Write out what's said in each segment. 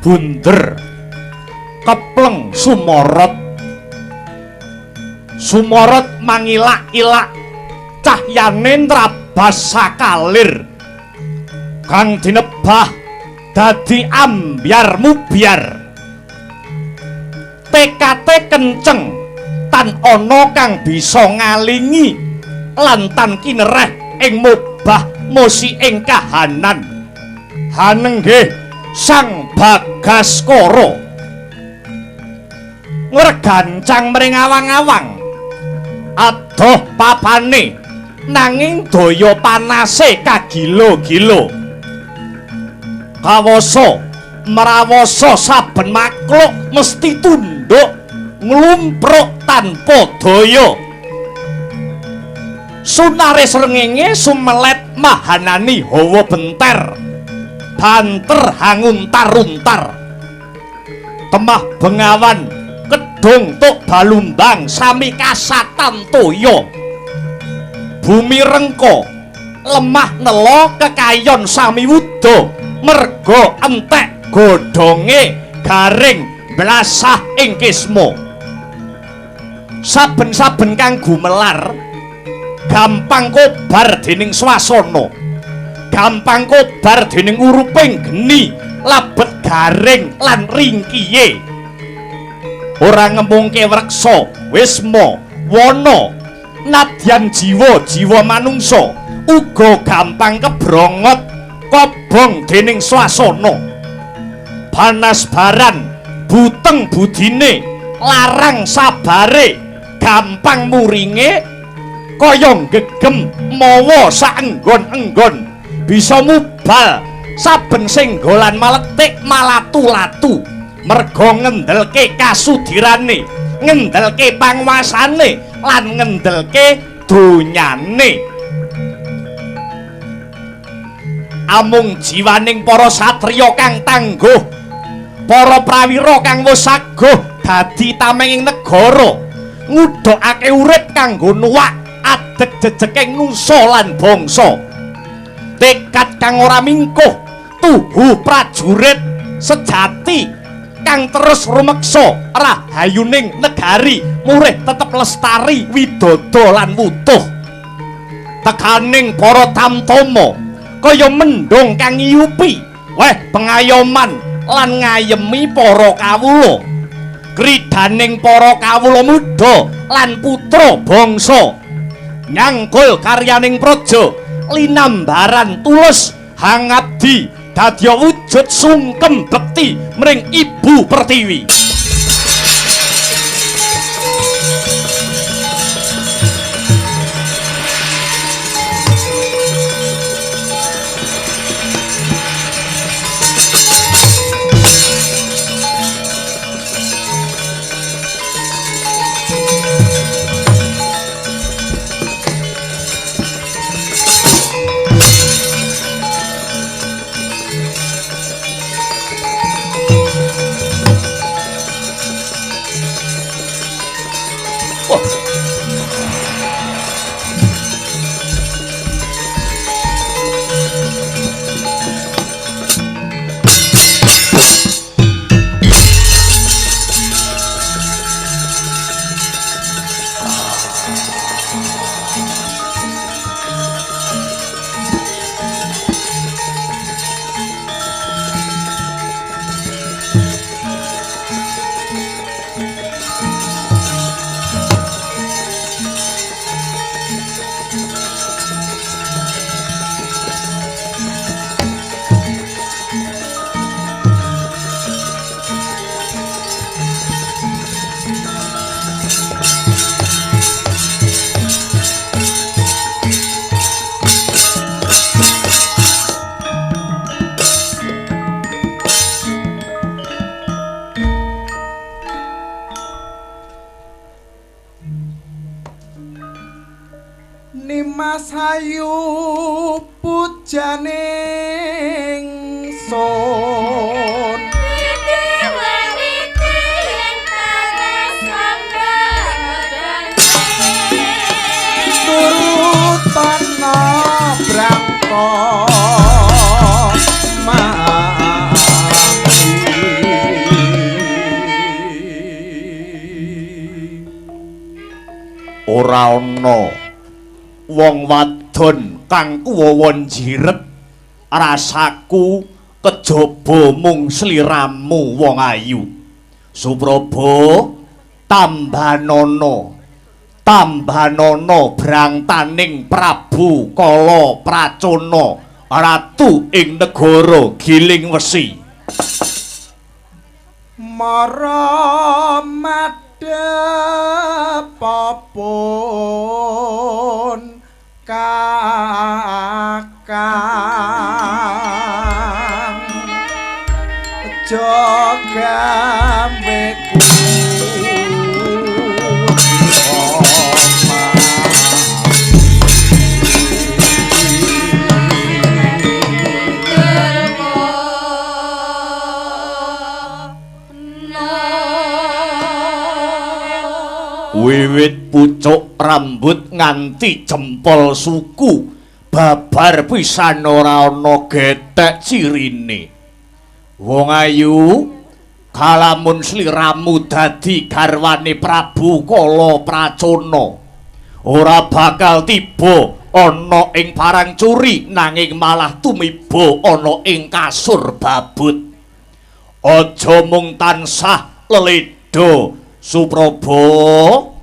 bunder kepleng sumorot mangilak-ilak cahyane nrabas sakalir kang dinebah dadi ambyar mubyar tekate kenceng tan ana kang bisa ngalingi lan tan kinereh ing mubah musi ing kahanan hanenggih Sang Bagaskara ngregancang mring awang-awang adoh papane nanging daya panase kagilo-gilo kawasa mrawasa saben makhluk mesti tunduk nglumpruk tanpa daya sunare srengenge sumelet mahanani hawa benter banter hanguntar-untar temah bengawan kedung tuk balumbang sami kasatan toya bumi rengko lemah nelo kekayon sami wuda merga entek godhonge garing blasah ing kisma saben-saben kang gumelar gampang kobar dening swasana gampang kobar dening uruping geni labet garing lan ringkiye ora ngempungke wreksa wisma wana nadyan jiwa manungsa uga gampang kebrongot kobong dening swasana panas baran buteng budine larang sabare gampang muringe kaya gegem mawa saenggon-enggon bisa mubal saben senggolan maletik malatu-latu merga ngendelke kasudirane ngendelke panguasane lan ngendelke donyane amung jiwaning para satriya kang tangguh para prawira kang wis saguh dadi tamenging negara ngudhokake urip kanggo nuwak adeg jejeking nusa lan bangsa tekad kang ora mingkuh tubuh prajurit sejati kang terus rumeksa rahayuning negari murih tetep lestari widodo lan wutuh tekaning para tamtama kaya mendung kang ngiyupi weh pengayoman lan ngayemi para kawula kridaning para kawula muda lan putra bangsa nyangkul karyaning praja linambaran tulus hangabdi dadya wujud sungkem bekti mring Ibu Pertiwi Nimas hayu pujaning sun turutan brangkot mati ora ana wong wadon kang kuwon jiret rasaku kejaba mung sliramu wong ayu Supraba tambanono brangtaning Prabu Kala Pracona ratu ing negara Giling Wesi mara madhepapun kakang jogambe wiwit pucuk rambut nganti jempol suku babar pisan ora ana getek cirine wong ayu kalamun sliramu dadi garwane Prabu Kala Pracona ora bakal tiba ana ing parang curi nanging malah tumiba ana ing kasur babut aja mung tansah leledo Supraba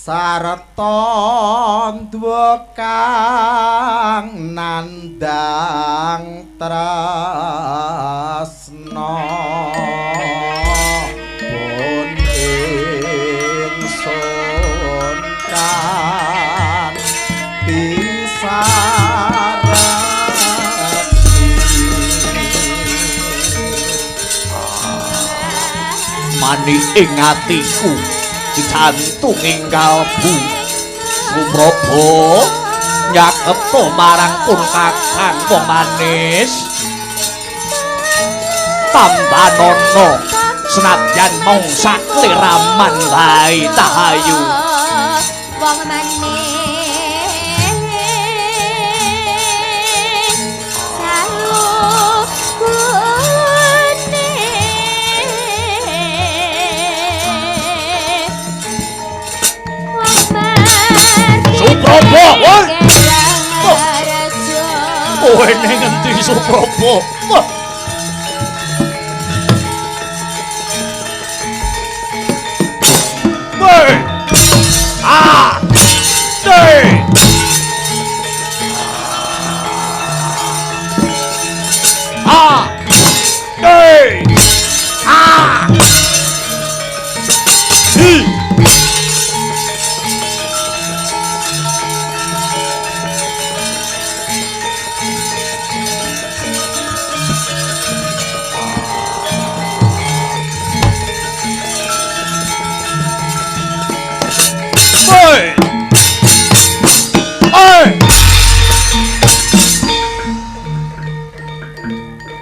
sarta ndwa kang nandang tresna pun ingsun kan mani ing atiku dijantung ing kalbu Supraba nyakepo marang pun kakang wong manis tambanono senadyan mung sakliraman bae tahayu wong manis Supraba, kowe ning endi Supraba? Woi! Ah! Dei! Ah! Dei! Ah!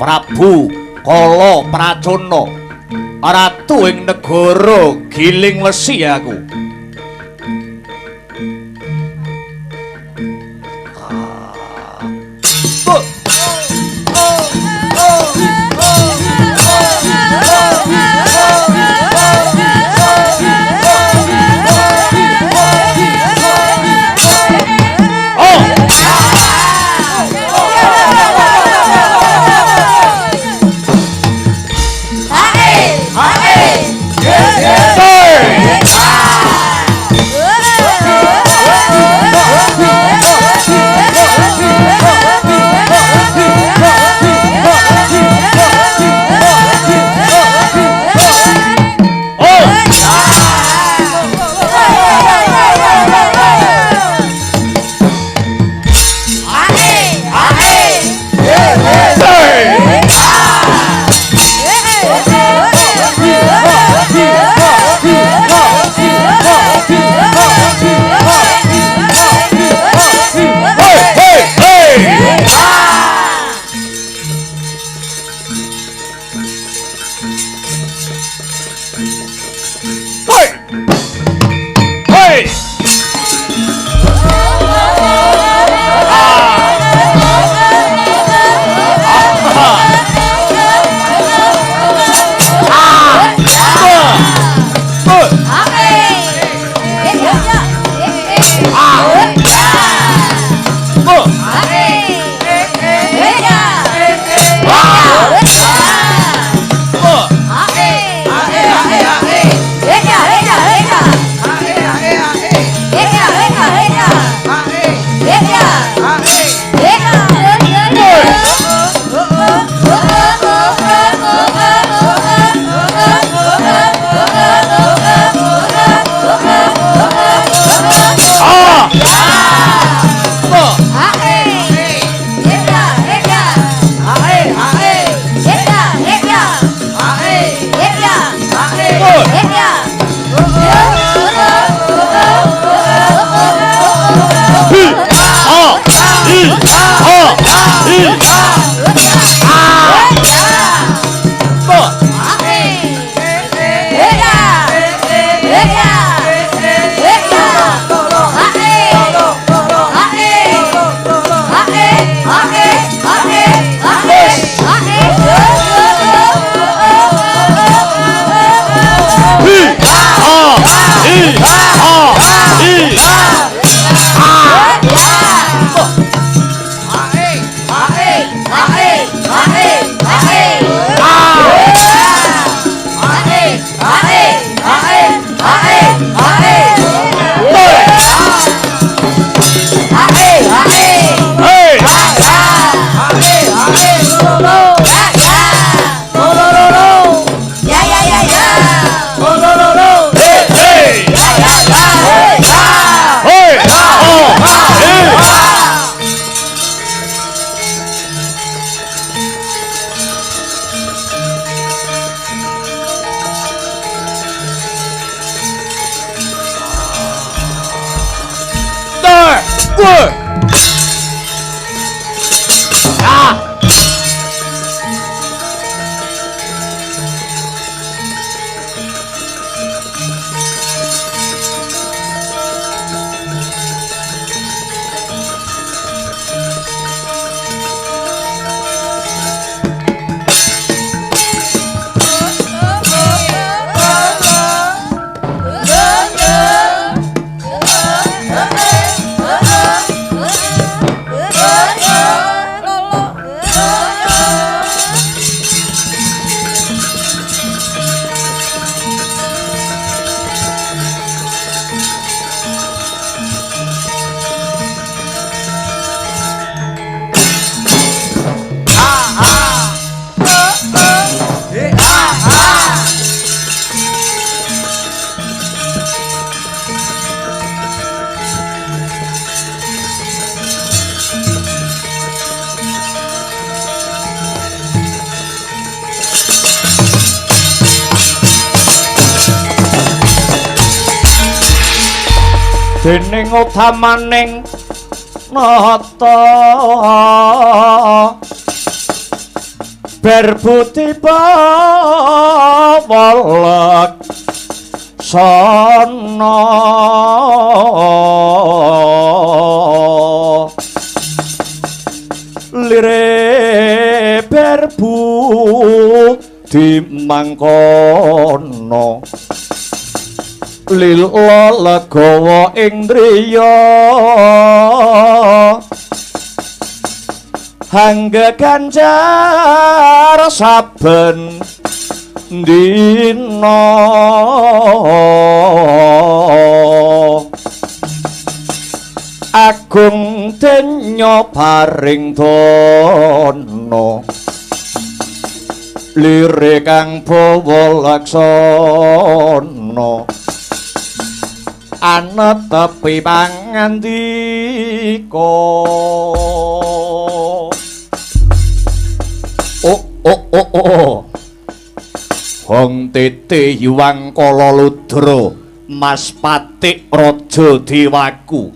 Prabu Kala Pracona ratu ing negara Giling Wesi aku Wah! Ah! Dening utamaning nata berbuti bawalak sana lire berbuti mangkono lila legawa ing driya hangga ganjar saben dina agung denya paring dana lire kang bawa laksana anetepi pangandika Hong Tete Hyuwang Kala Ludra Mas Patik Raja Dewaku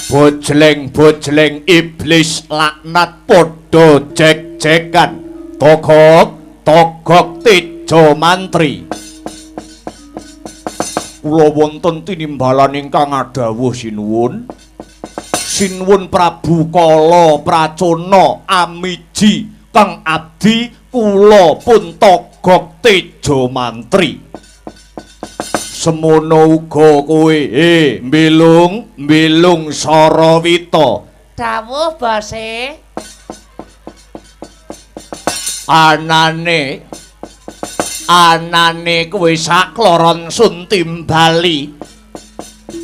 bojleng-bojleng iblis laknat padha jek-jekan togok teja mantri kula wonten tinimbalan ingkang adhawuh sinuwun Prabu Kala Pracona amiji kang abdi kula pun togok teja mantri semono uga kowe mbilung Sarawita dawuh bose anane kowe sakloron sun timbali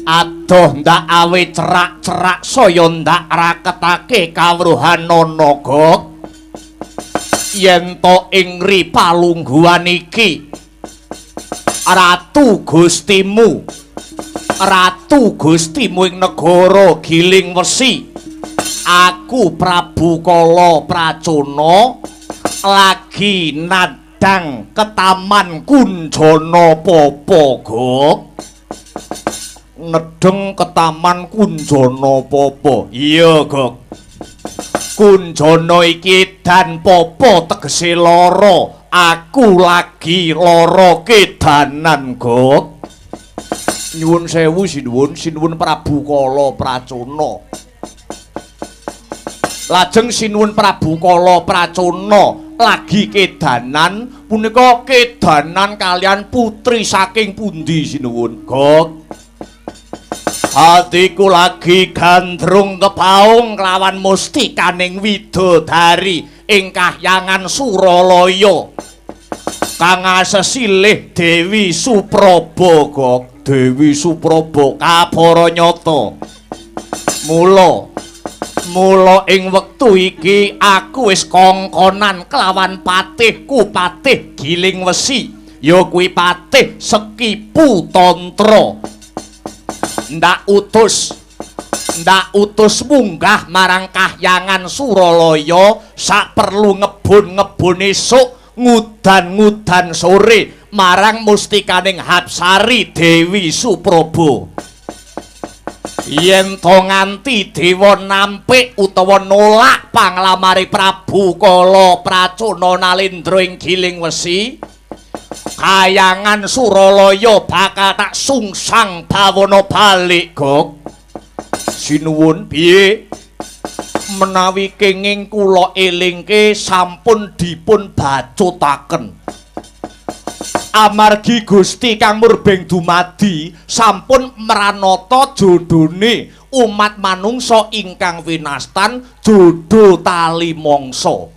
adoh ndak awe cerak-cerak saya ndak raketake kawruhan naga yen to ing ripalungguhan iki ratu gustimu ing negara Giling Wesi aku Prabu Kala Pracona lagi nadang ke taman Kunjana Papa nedeng ke taman Kunjana Papa iya Gok Kunjana iki dan Papa tegese lara aku lagi lara kedanan Gok nyuwun sewu sinuwun Prabu Kala Pracona lajeng sinuwun Prabu Kala Pracona lagi kedanan punika kedanan kalian putri saking pundi sinuwun Gok hatiku lagi gandrung kepaung kelawan mustikaning widodari ing kahyangan Suralaya kang asesilih Dewi Supraba Gok Dewi Supraba kaparanyata mula ing wektu iki aku wis kongkonan kelawan patihku Patih Giling Wesi ya kuwi Patih Sekipu Tantra ndak utus munggah marang kahyangan Suralaya sak perlu ngebun esuk ngudan sore marang mustikaning Hapsari Dewi Supraba yen to nganti dewa nampik utawa nolak panglamare Prabu Kala Pracona Nalendra ing Giling Wesi, kayangan Suralaya bakal tak sungsang bawana balik, Gok. Sinuwun piye? Menawi kenging kula elingke sampun dipun bacutaken. Amargi Gusti Kang Murbeng dumadi sampun mranata jodhone umat manungsa ingkang winastan jodho tali mangsa.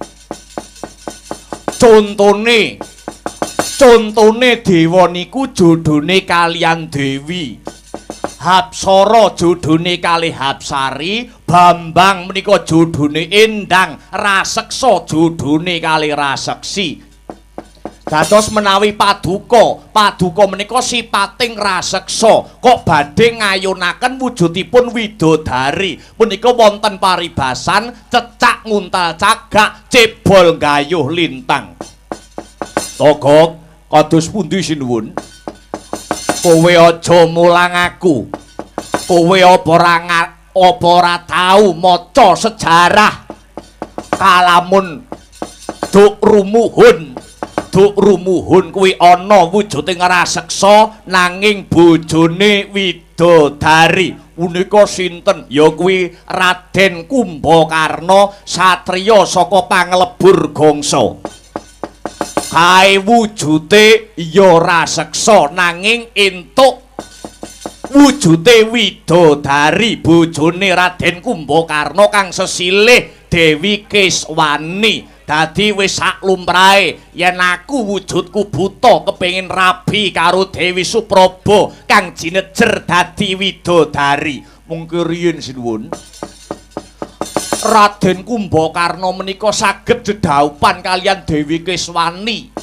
Contone dewa niku jodhone kaliyan Dewi. Hapsara jodhone kalih Hapsari, Bambang menika jodhone Endang, Raseksa jodhone kalih Raseksi. Dados menawi paduka menika sipating raseksa kok badhe ngayunaken wujudipun widodari punika wonten paribasan cecak nguntal cagak cebol gayuh lintang. Togok kados pundi sinuwun? Kowe aja mulang aku. Kowe apa ora tau maca sejarah kalamun Duk Rumuhun kuwi ana wujuding raseksa nanging bojone widodari. Punika sinten? Ya kuwi Raden Kumbakarna, satriya saka Panglebur Gangsa. Kae wujude ya raseksa nanging entuk wujude widodari, bojone Raden Kumbakarna kang sesilih Dewi Kiswani. Dadi wis sak lumrahe yen aku wujudku buta kepengin rabi karo Dewi Supraba kang jinejer dadi widodari. Mungke riyin sinuwun Raden Kumbakarna menika saged dedhaupan kaliyan Dewi Kiswani.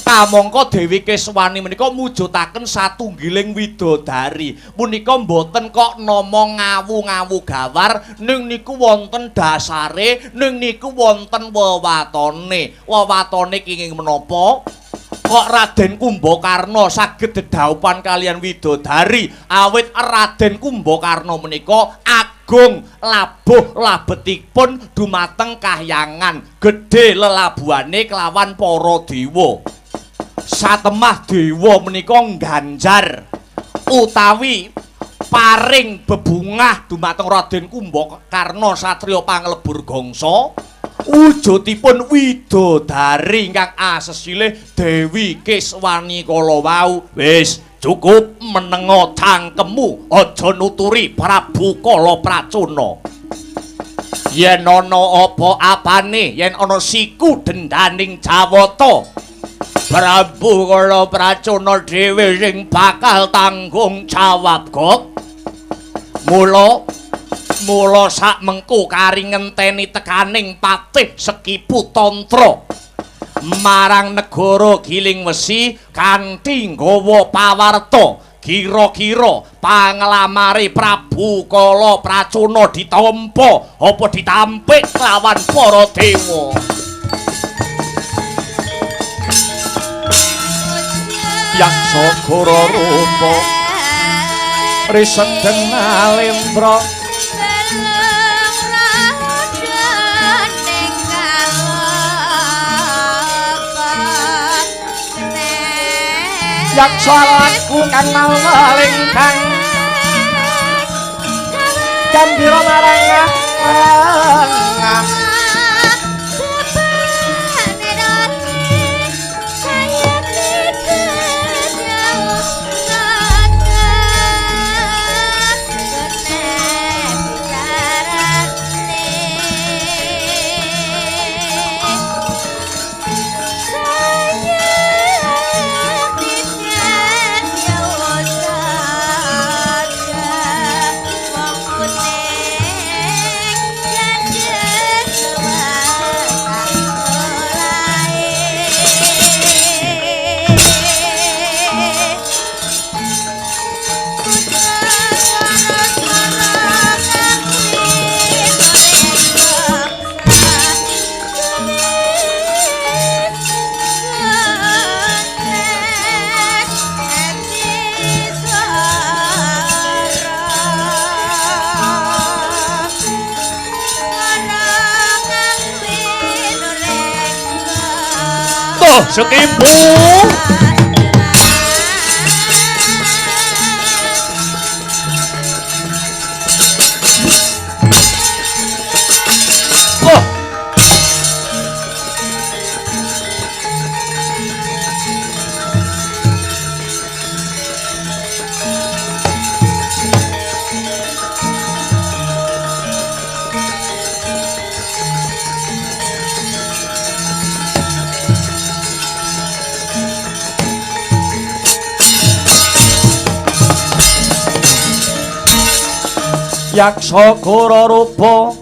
Kamangka Dewi Kiswani menika mujudaken satunggiling widodari. Punika mboten kok nama ngawu-ngawu gawar, ning niku wonten dasare, ning niku wonten wewatone. Wewatone kenging menapa? Kok Raden Kumbakarna saged dedhaupan kaliyan widodari awit Raden Kumbakarna menika agung labuh labetipun dumateng kahyangan gedhe lelabuhane kelawan para dewa. Satemah dewa menika ngganjar utawi paring bebungah dumateng Raden Kumbakarna satriya Panglebur Gangsa wujudipun widodari ingkang asesilih Dewi Kiswani kala wau. Wis cukup menenga cangkemmu, aja nuturi Prabu Kala Pracona. Yen ana apa-apane, yen ana siku dendaning Jawata, Prabu Kala Pracona dhewe sing bakal tanggung jawab, Gok. Mula sak mengko kari ngenteni tekaning patih Sekipu Tantra marang negara Giling Wesi kanthi nggawa pawarta kira-kira panglamare Prabu Kala Pracona ditampa apa ditampik lawan para dewa. Yaksa Gora Rupa Risedeng Alendra yaksa laku kang malingkang gambira marang Oh, Sekipu. Oh. Yaksa Gora Rupa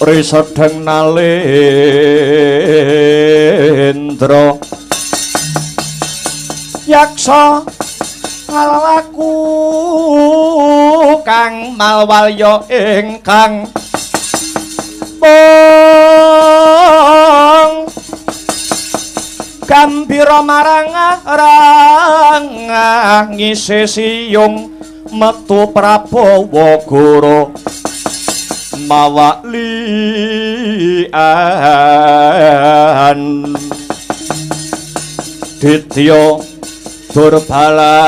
Risedeng Nalendra Yaksa ngalaku kang malwalya ingkang bong gambira marang ngisi siyung metu Prabowo Goro mawalian Ditya Durbala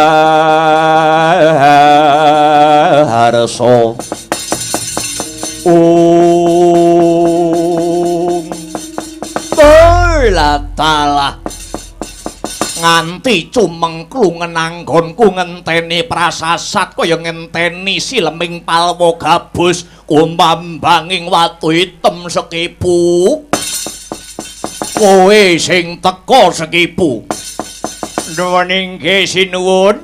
Harso Tala nganti cumengklu ngenanggonku ngenteni prasasat kaya ngenteni sileming palwa gabus kumbambanging watu hitam Sekipu kowe sing teka Sekipu nuwun inggih sinuwun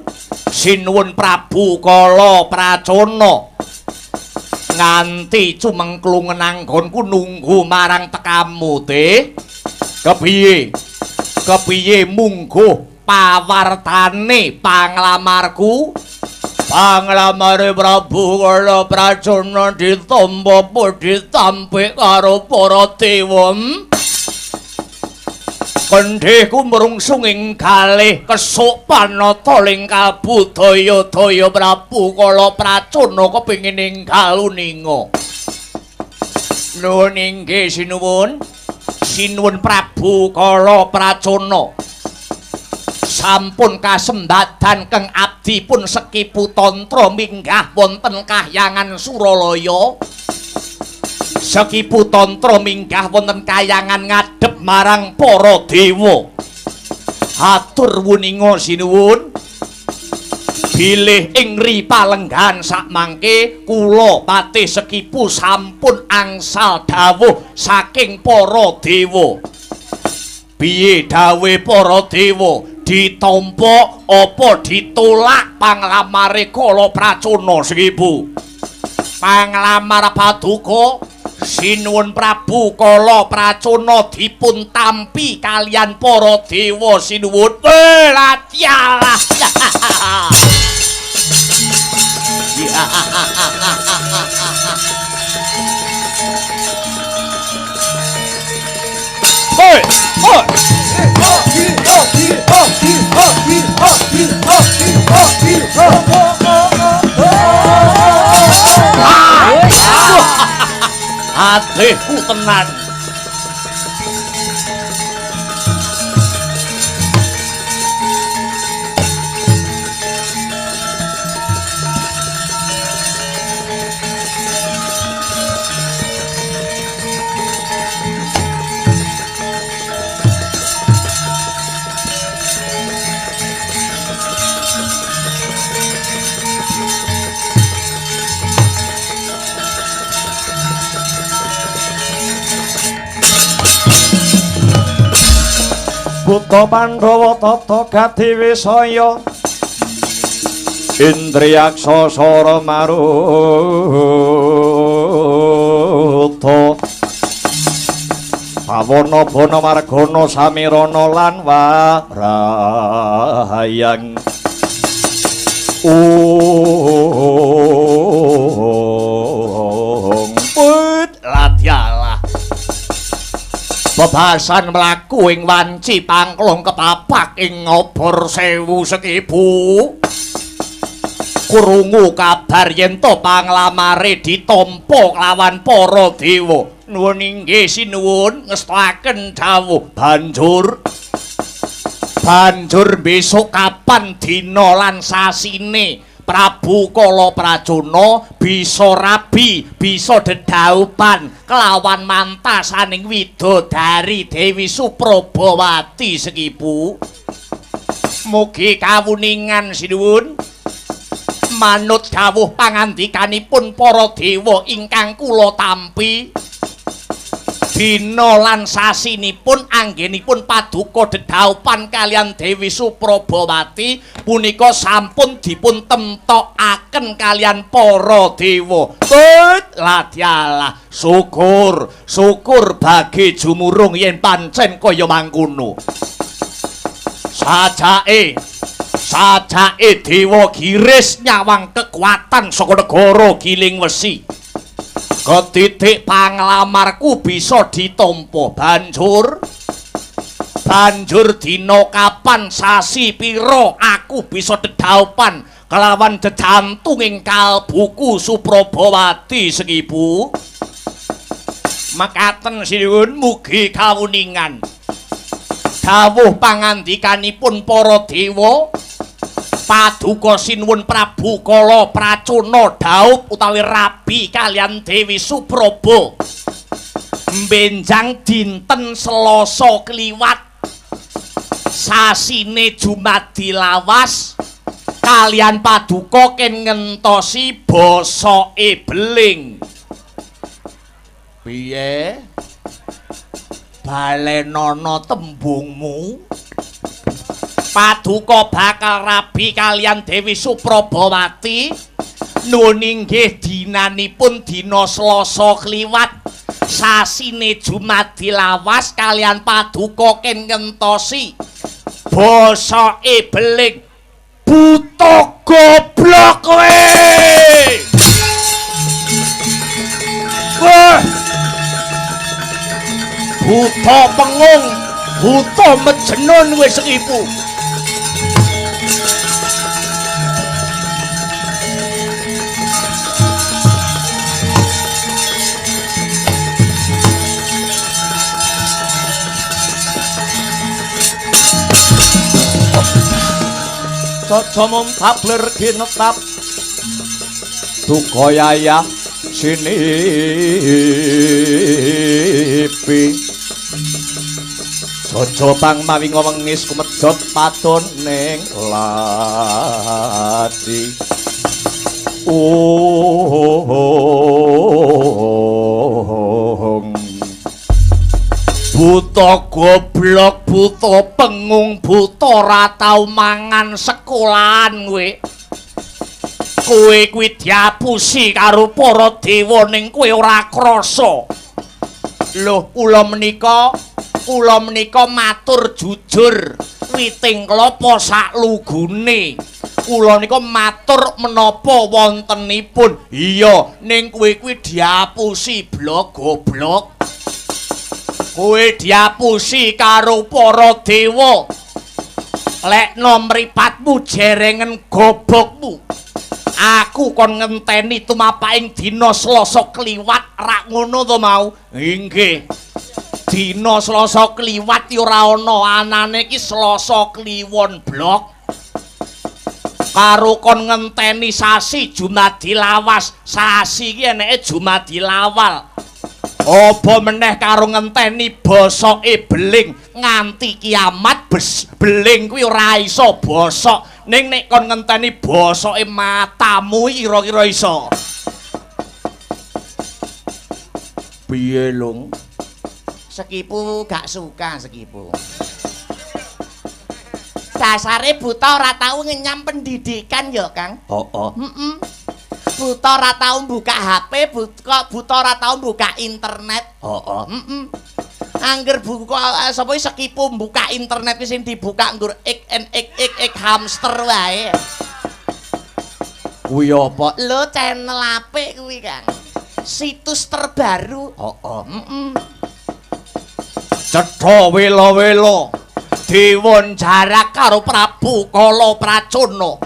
Prabu Kala Pracona nganti cumengklu ngenanggonku nunggu marang tekamu te kepiye mungguh pawartane panglamarku panglamare Prabu Kala Pracona ditampa ditampik karo para dewa kendhehku mrungsung ing kalih kesuk panata ling kabudaya-daya Prabu Kala Pracona kepengin ninggal uninga nuwun inggih sinuwun Prabu Kala Pracona sampun kasembadan keng abdi pun Sekipu Tantra minggah wonten kahyangan Suralaya Sekipu Tantra minggah wonten kahyangan ngadhep marang para dewa atur wuninga sinuwun bilih ing ripalenggan sakmangke kula Patih Sekipu sampun angsal dawuh saking para dewa. Piye dawuhe para dewa? Ditampa apa ditolak panglamare Kala Pracona Sekipu? Panglamar paduka sinuwun Prabu Kala Pracona dipun tampi kalian para dewa sinuwun pelatyalah. Oi, oi. Adehku tenan. Buta Pandhawa tata gati wisaya Indriyaksa sara maruta Pawana bana margana samirana lan warahayang latyalah bebasan mlaku ing wanci pangklong kepapak ing ngobor sewu Sekipu krungu kabar yen to panglamare ditampa lawan para dewa. Nuwun inggih sinuwun ngestakaken dawuh. Banjur besok kapan dina lan sasine Prabu Kala Prajana bisa rabi, bisa dedaupan kelawan mantasaning widodari Dewi Suprabawati Sekipu. Mugi kawuningan sinuwun manut dawuh pangandikanipun para dewa ingkang kula tampi. Dina lan sasinipun anggenipun paduka dedaupan kalian Dewi Suprabawati punika sampun dipun temtokaken kalian para dewa. Ladyalah syukur bagi jumurung yen pancen kaya mangkono. Sajake dewa Giris nyawang kekuatan saka negara Giling Wesi. Ketitik panglamarku bisa ditampa. Banjur dina kapan sasi pira aku bisa dedaupan kelawan dedantunging kalbuku Suprabawati Sekipu. Mekaten sinuwun mugi kawuningan dawuh pangandikanipun para dewa. Paduka sinuwun Prabu Kala Prajana daup utawi rabi kalian Dewi Supraba mbenjang dinten Selasa kliwat sasine Jumadi lawas kalian paduka ken ngentosi bosoke beling. Piye balenono tembungmu? Paduka bakal rabi kalian Dewi Suprabawati. Nuwun inggih dinanipun dina Selasa kliwat sasine Jumadi lawas kalian paduka ken ngentosi bosoke beling. Buta goblok kowe. Wah. Buta pengung, buta mejenun wis Sekipu. Cocomom tabler ginetap Dukayaya sinipi Jojo bang mawinga wengis kumedhot paton ning lati. Buta goblok, buta pengung, buta ora tau mangan sekolahan kowe. Kowe kuwi diapusi karo para dewa ning kowe ora krasa. Lho, kula menika matur jujur, witing klapa sak lugune. Kula nika matur menapa wontenipun. Iya, ning kowe kuwi diapusi blok goblok. Kowe diapusi karo para dewa. Lekno mripatmu jerengen gobokmu. Aku kon ngenteni tumapaking dina Selasa kliwat rak ngono to mau. Inggih. Dina Selasa kliwat ya ora ana anane iki Selasa kliwon blok. Karo kon ngenteni sasi Jumadi lawas. Sasi iki eneke Jumadi lawal. Apa meneh karo ngenteni bosoke beling nganti kiamat beling kuwi ora iso bosok ning nek kon ngenteni bosoke matamu kira-kira iso. Piye lung? Sekipu gak suka Sekipu. Dasare buta ora tau ngenyam pendidikan ya, Kang. Heeh. Buta ora tau buka HP, buta ora tau buka internet. Angger buka sapa Sekipu buka internet wis sing dibuka nggur ik hamster wae. Kuwi apa? Lho channel apik kuwi, Kang. Situs terbaru. Cetha wela-wela Dewan jarak karo Prabu Kala Prajana.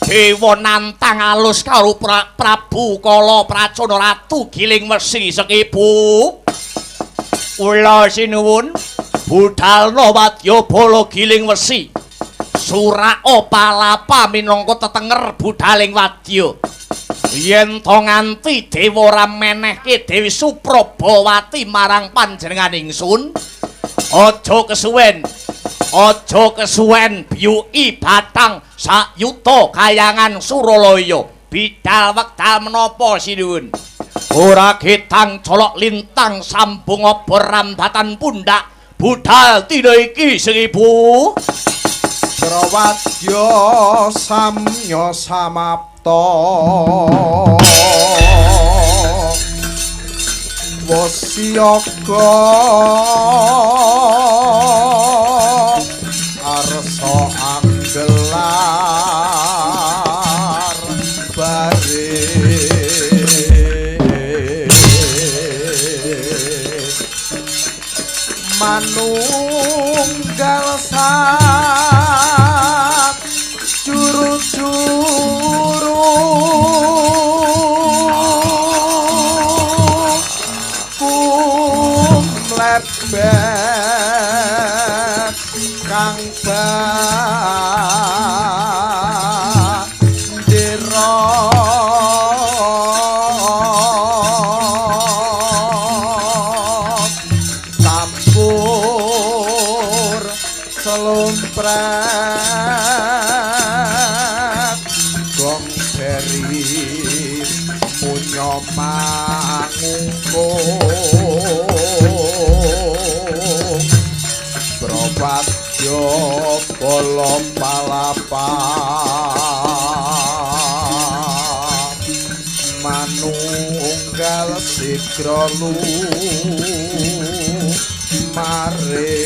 Dewa nantang alus karo Prabu Kala Pracana Ratu Giling Wesi Sekipu. Kula sinuwun budhalna wadyabala Giling Wesi. Suraka palapa minangka tetenger budhaling wadya. Yen to nganti dewa ora menehke Dewi Suprabawati marang panjenengan ingsun, aja kesuwen biyuki batang sayuta kayangan Suralaya bidal wekdal menapa sinuwun. Ora getang colok lintang sambung obor rambatan pundak budhal dina iki Sekipu. Prawadya samya samapta wasyaga arsa anggelar bare manunggal sak juru-juru kumlebet kang bandira campur selumpret gong beri munya mangungkung Prawadya bala palapa manunggal sigra mare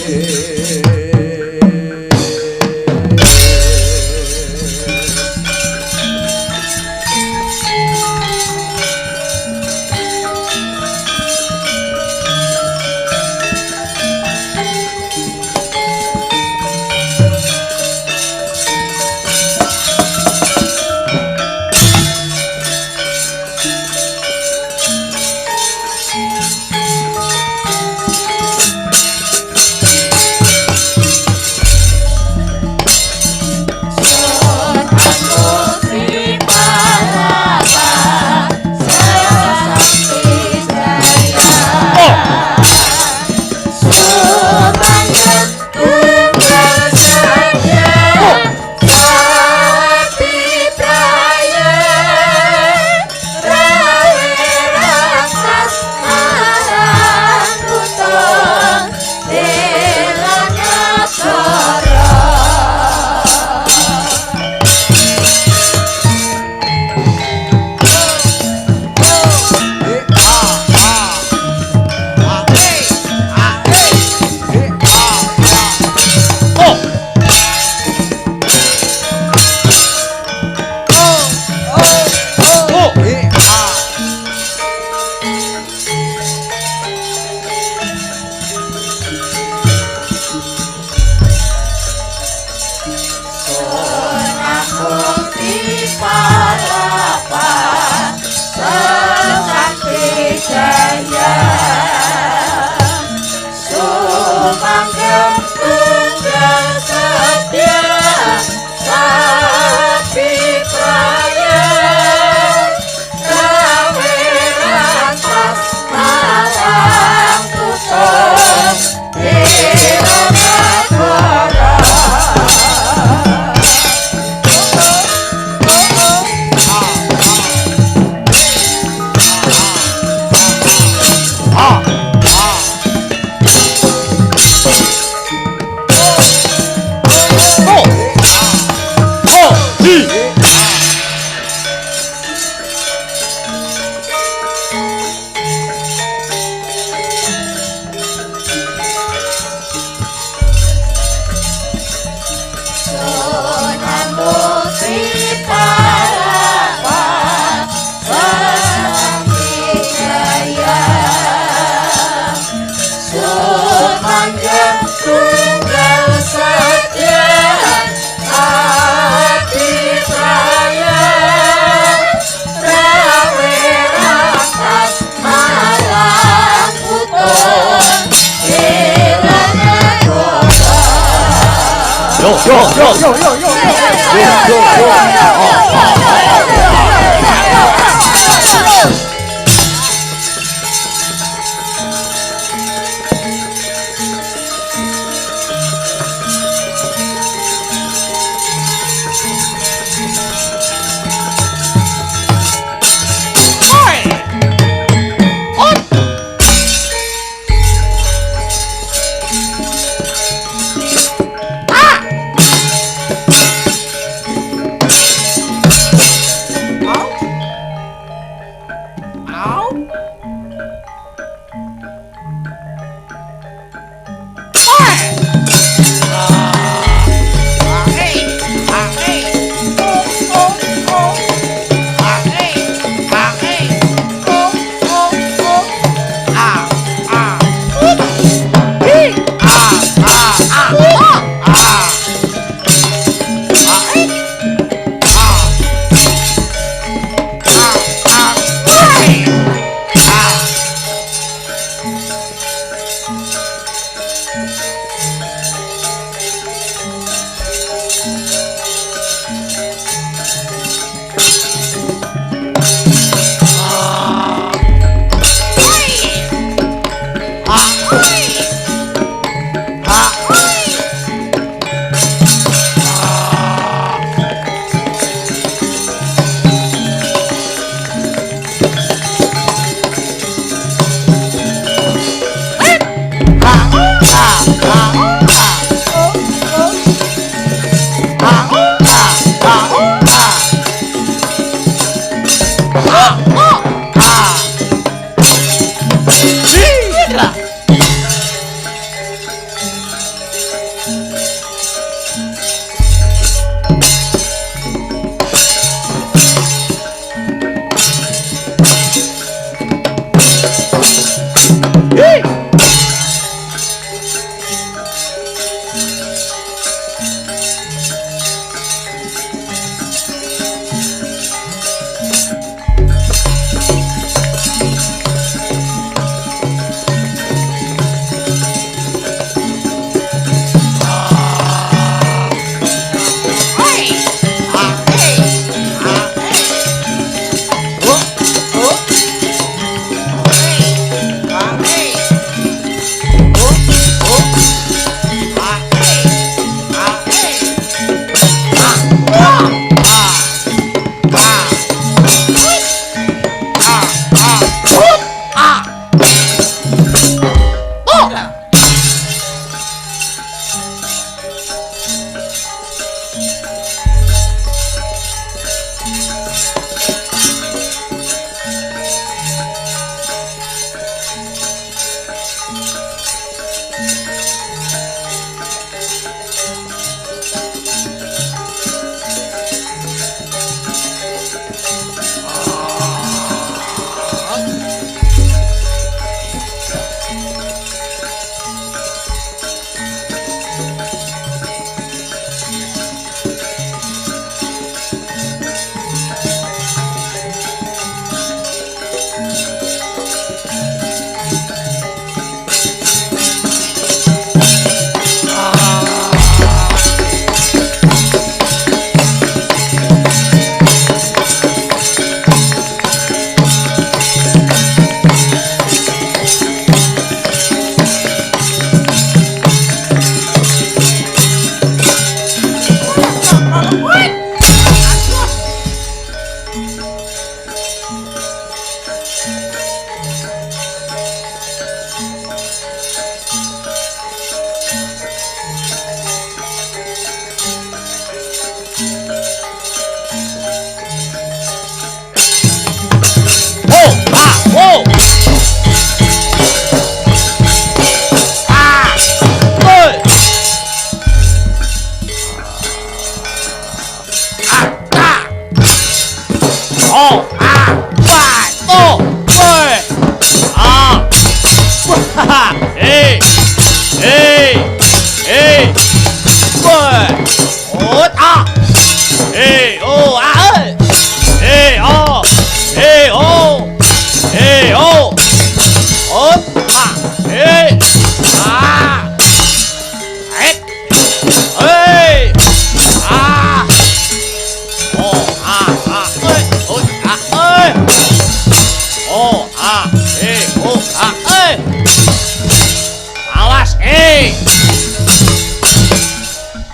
Hey!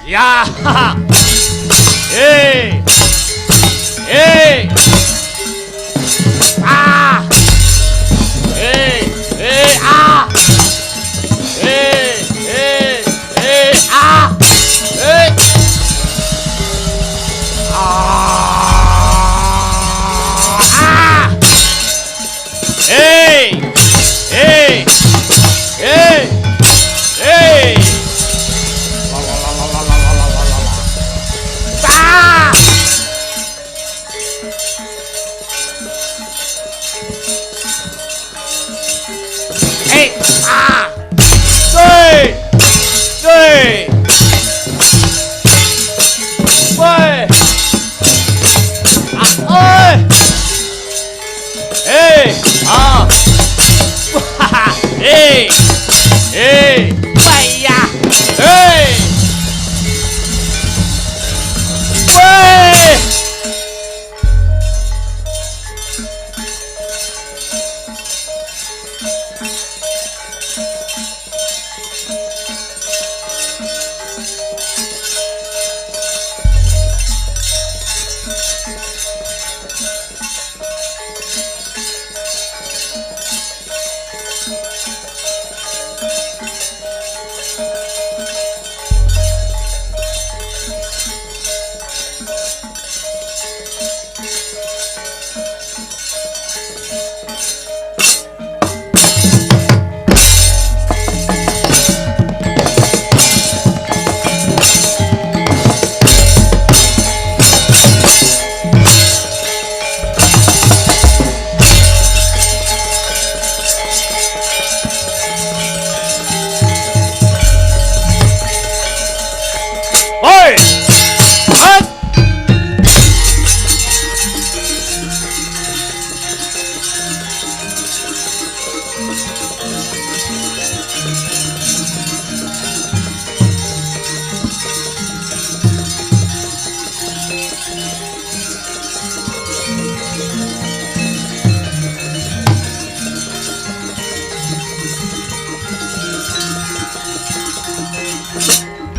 Ya. Hei. Hei. Ah. Hei, hei, ah. Hei, hei, hei, ah. Hei. Ah. Hei. Hei. Hei. Hei. Ah! Hey! Ah! Hey! Hey! Hey! Ah! Hey! Hey! Ah! Hey! Hey! Vaya! Hey! Hey!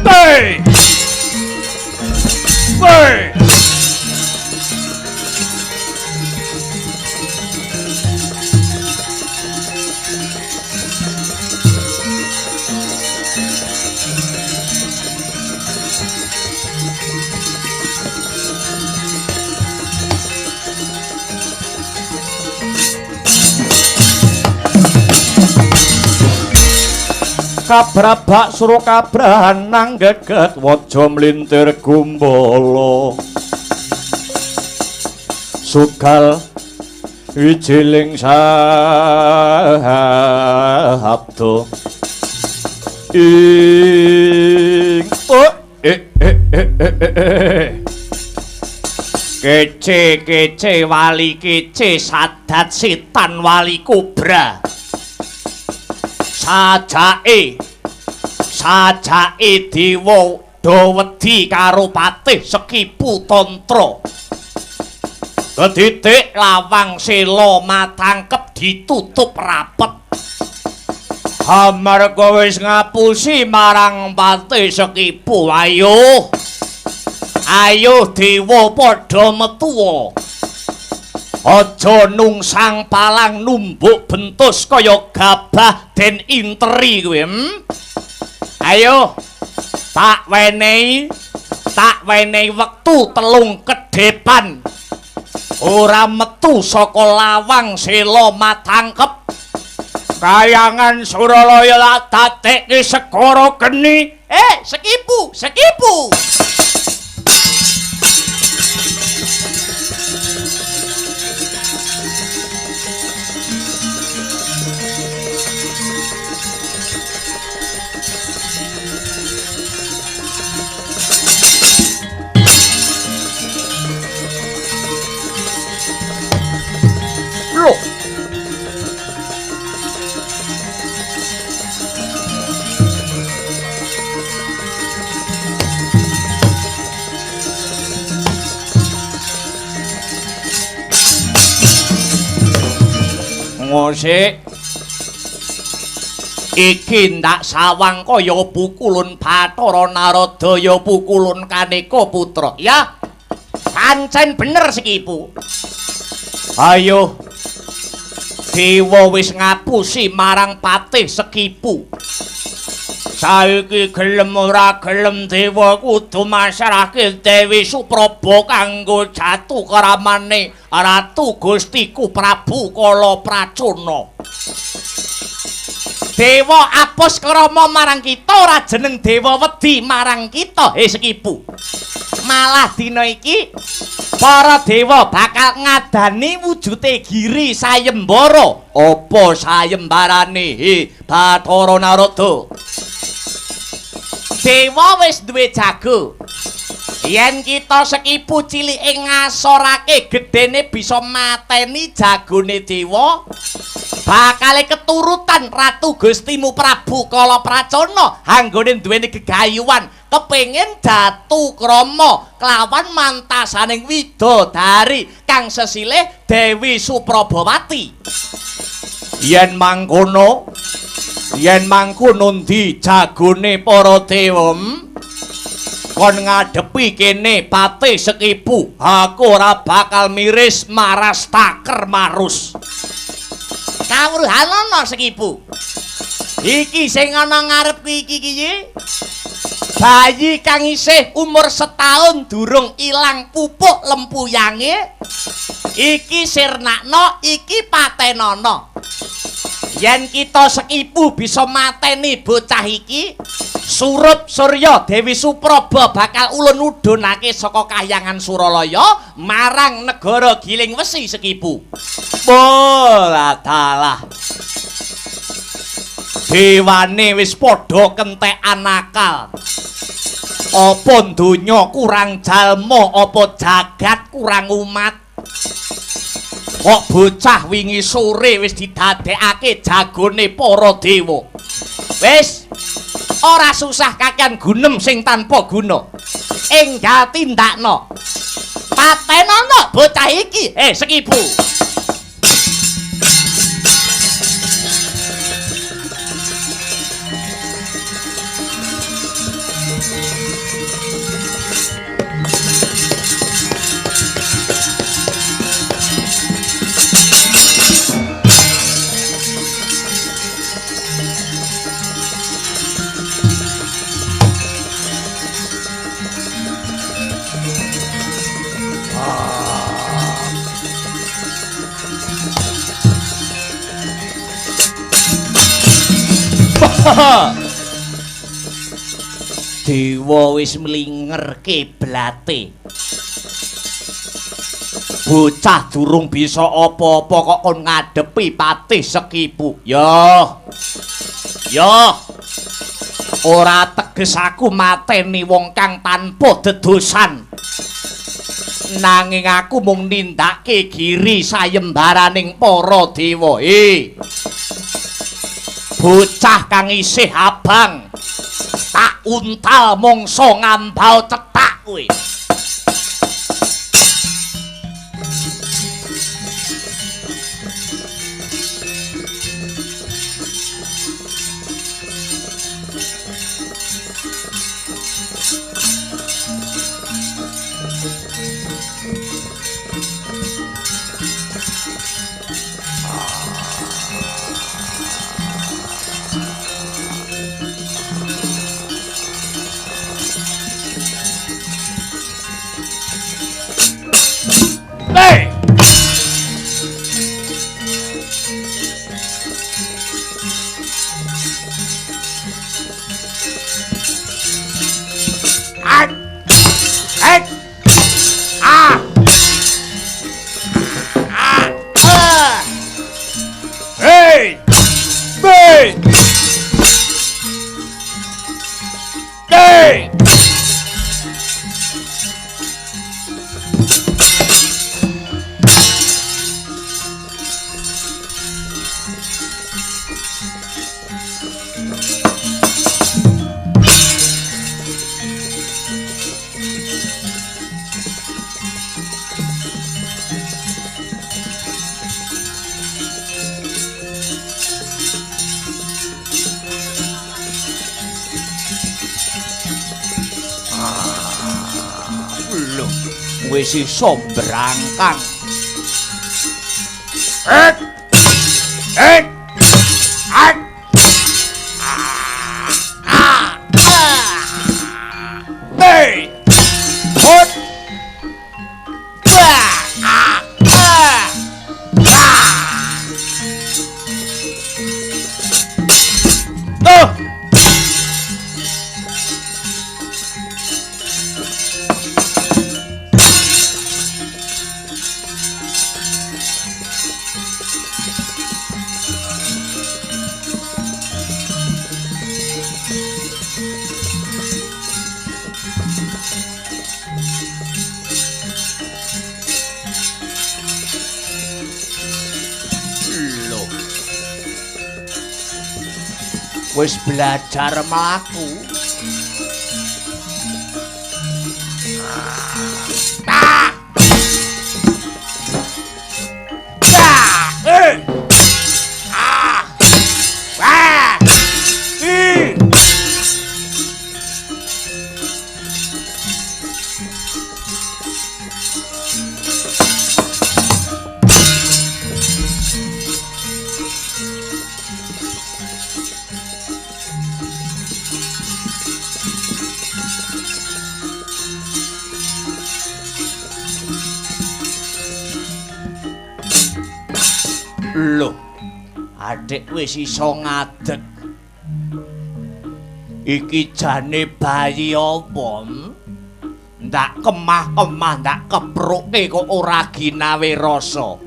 Hey! Hey! Kabrabak suruh kabrahan nang geget waja mlintir gumbala sugal wijiling sabdo ing kece wali kece sadat setan wali kobra sajake dewa dawedi karo patih Sekipu Tantra kedidik lawang sela matangkep ditutup rapet amarga wis ngapusi marang patih Sekipu ayo dewa padha metu aja nungsang palang numbuk bentus kaya gabah den interi kowe. Ayo tak wenehi wektu 3 kedepan. Ora metu saka lawang sela matangkep. Kayangan Suralaya lak dadekke segara geni. Sekipu. Loh. Ngosik Iki ndak sawang kaya pukulun Bathara Narada ya pukulun Kaneka putra. Ya. Pancen bener Sekipu. Ayo. Dewa wis ngapusi marang patih Sekipu. Saiki gelem ora gelem dewa kudu masrahke Dewi Supraba kanggo jatuh keramane Ratu Gustiku Prabu Kalapracana. Dewa apus krama marang kita ora jeneng dewa wedi marang kita Sekipu. Malah dina iki para dewa bakal ngadani wujute Giri Sayembara. Apa sayembarane Bathara Narada? Dewa wis duwe jago. Yen kita Sekipu cilike ngasorake gedene bisa mateni jagone dewa, bakale keturutan Ratu Gustimu Prabu Kalapracana anggone duweni gegayuhan kepengin jatuh krama kelawan mantasaning widodari kang sesilih Dewi Suprabawati. Yen mangkono ndi jagone para dewa kon ngadepi kene patih Sekipu, aku ora bakal miris maras taker marus. Kawruhan ana Sekipu. Iki sing ana ngarep iki bayi kang isih umur setahun durung ilang pupuk lempuyange. Iki sirnakna, iki patenana. Yen kita Sekipu bisa mateni bocah iki, Surup Surya Dewi Supraba bakal ulun udunake saka Kahyangan Suralaya marang negara Giling Wesi Sekipu. Bola dalah. Dewane wis padha kentekan akal. Apa donya kurang jalma, apa jagat kurang umat? Kok bocah wingi sore wis didadekake jagone para dewa. Wis ora susah kakean gunem sing tanpa guna. Enggal tindakna. Patenana bocah iki, Sekipu. Dewa wis mlingerke blate. Bocah durung bisa apa-apa kok kon ngadepi patih Sekipu. Yo. Ora teges aku mateni wong kang tanpa dedosan. Nanging aku mung nindakake Giri sayembaraning para dewa. Bocah kang isih abang tak untal mongso ngambau cetak kowe. Lho, wis iso brangkang. Wis belajar mlaku. Loh, adik wis iso ngadeg. Iki jane bayi apa? Ndak kemah-kemah, ndak kepruke kok ora ginawe rasa.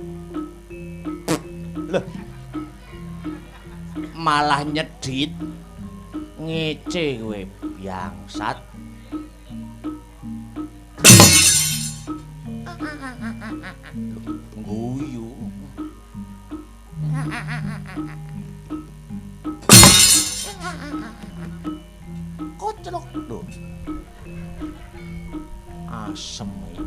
Loh. Malah nyedhit. Ngece kowe bangsat. Guyu. Koclok lho. Asem iki.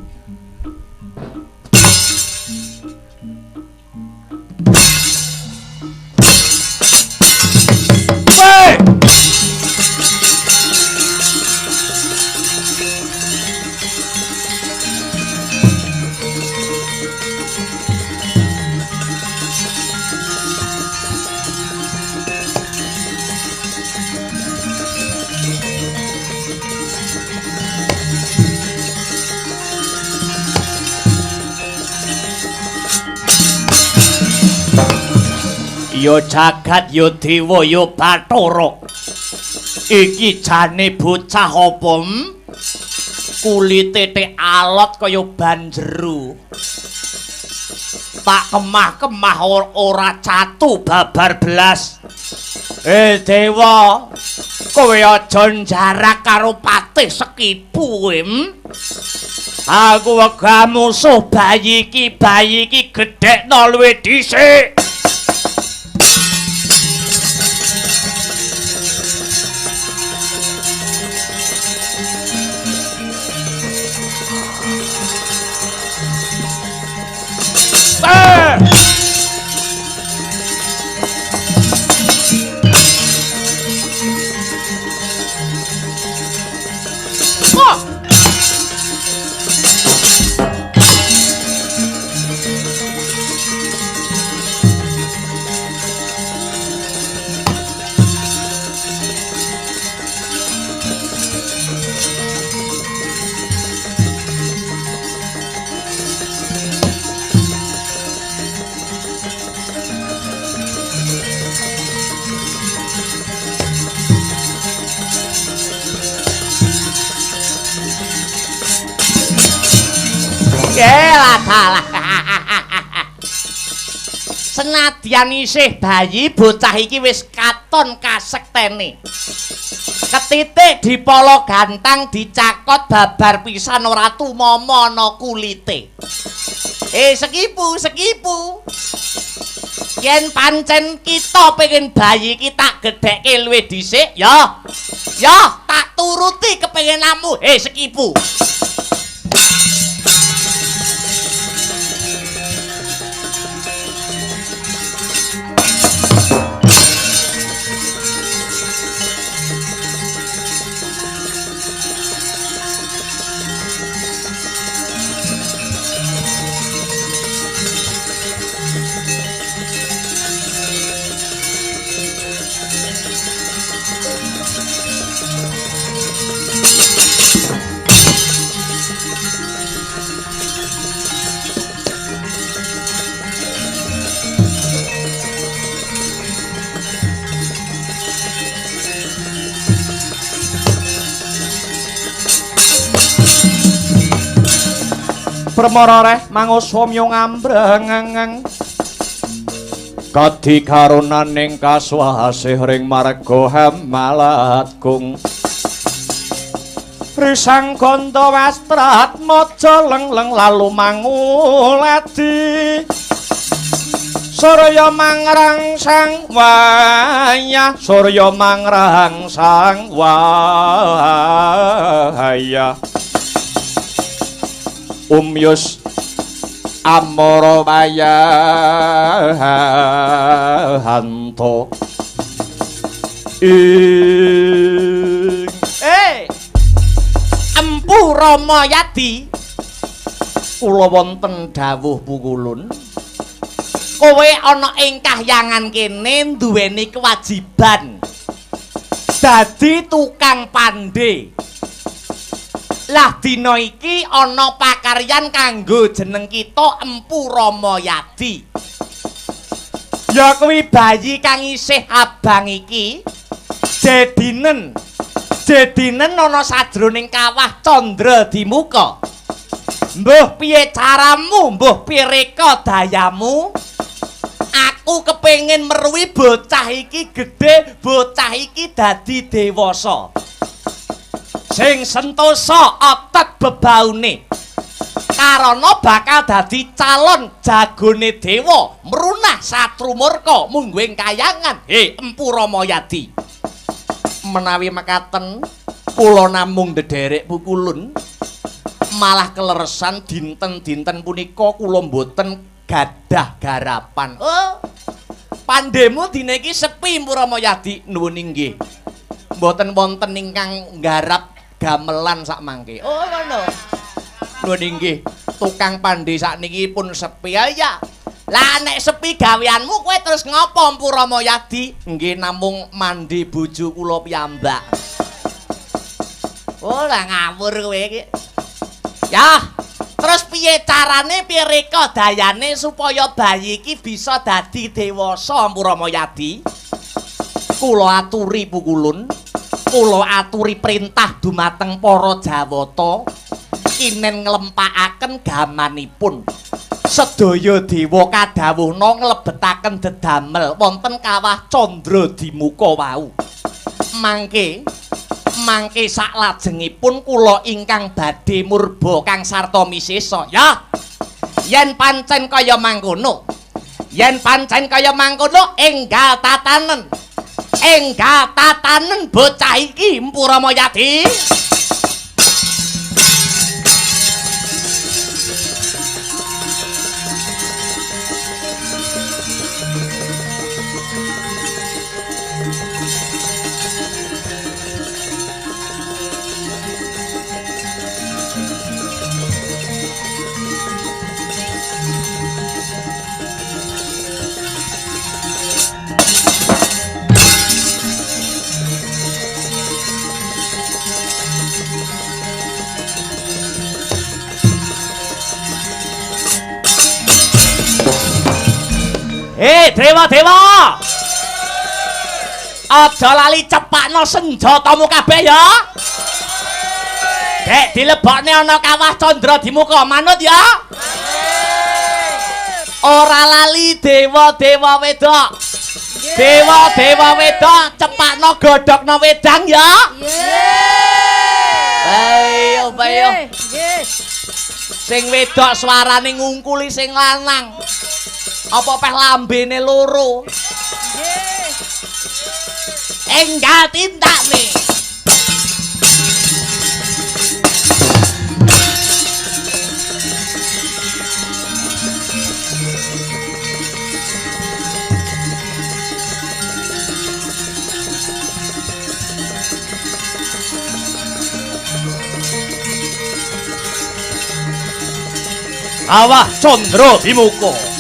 Yo jagat yo dewa yo Bathara. Iki jane bocah apa? Kulite te alot kaya ban jero. Tak kemah-kemah ora catu babar belas. Dewa, kowe aja jarak karo patih Sekipu kowe. Aku wegah musuh bayi iki gedhekno luwih dhisik. Senadyan isih bayi, bocah iki wis katon kasektene. Ketitik dipolo gantang dicakot babar pisan ora tumama ana kulite. Sekipu. Yen pancen kita pengen bayi iki tak gedhekke luwih dhisik, ya tak turuti kepengenanmu. Sekipu. permarareh manguswamya ngambrang kadi karunaning kaswasih ring marga Hamalatgung Risang Ganda Wastrat maja lengleng lalu manguladi Surya mangrangsang wayah Surya mangrangsang wayah Umyus Amara wayahanto Empu Ramayadi kula wonten dawuh pukulun kowe ana ing kahyangan kene duweni kewajiban dadi tukang pandhe. Lah dina iki ana pakaryan kanggo jeneng kita Empu Ramayadi. Ya kuwi bayi kang isih abang iki jedinen ana sajroning kawah Candra Dimuka. Mbuh piye caramu, mbuh piye reka dayamu? Aku kepengin meruhi bocah iki gedhe, bocah iki dadi dewasa. Sing sentosa otot bebaune karana bakal dadi calon jagone dewa mrunah satrumurka mungguing kayangan Empu Ramayadi. Menawi mekaten kula namung ndederek pukulun malah keleresan dinten-dinten punika kula mboten gadah garapan. Oh, pandhemu dina iki sepi Empu Ramayadi. Nuwun inggih. Mboten wonten ingkang nggarap gamelan sak mangke. Oh ngono. Nuwun inggih. Tukang pandhe sakniki pun sepi ya. Lah nek sepi gaweanmu kowe terus ngopo Empu Ramayadi? Nggih namung mandi bojo kula piyambak. Oh lah ngawur kowe iki. Ya, terus piye carane piye reka dayane supaya bayi iki bisa dadi dewasa Empu Ramayadi? Kula aturi pukulun. Kula aturi perintah dumateng para Jawata kinen nglempakaken gamanipun sedaya dewa kadhawuhna nglebetaken dedamel wonten kawah Candra Dimuka wau. Mangke saklajengipun kula ingkang badhe murba kang sarta misesa. Ya. Yen pancen kaya mangkono. Enggal tatanen bocah iki Empu Ramayadi. Dewa-dewa. Aja lali cepakno senjatamu kabeh ya. Dek dilebokne ana kawah Candra Dimuka manut ya. Ora lali dewa-dewa wedok. Dewa-dewa wedok cepakno godhogno wedang ya. Ayo, ayo. Sing wedok suarane ngungkuli sing lanang. Apa peh lambene loro? Nggih. Enggal tindakne. Kawah Candra Dimuka.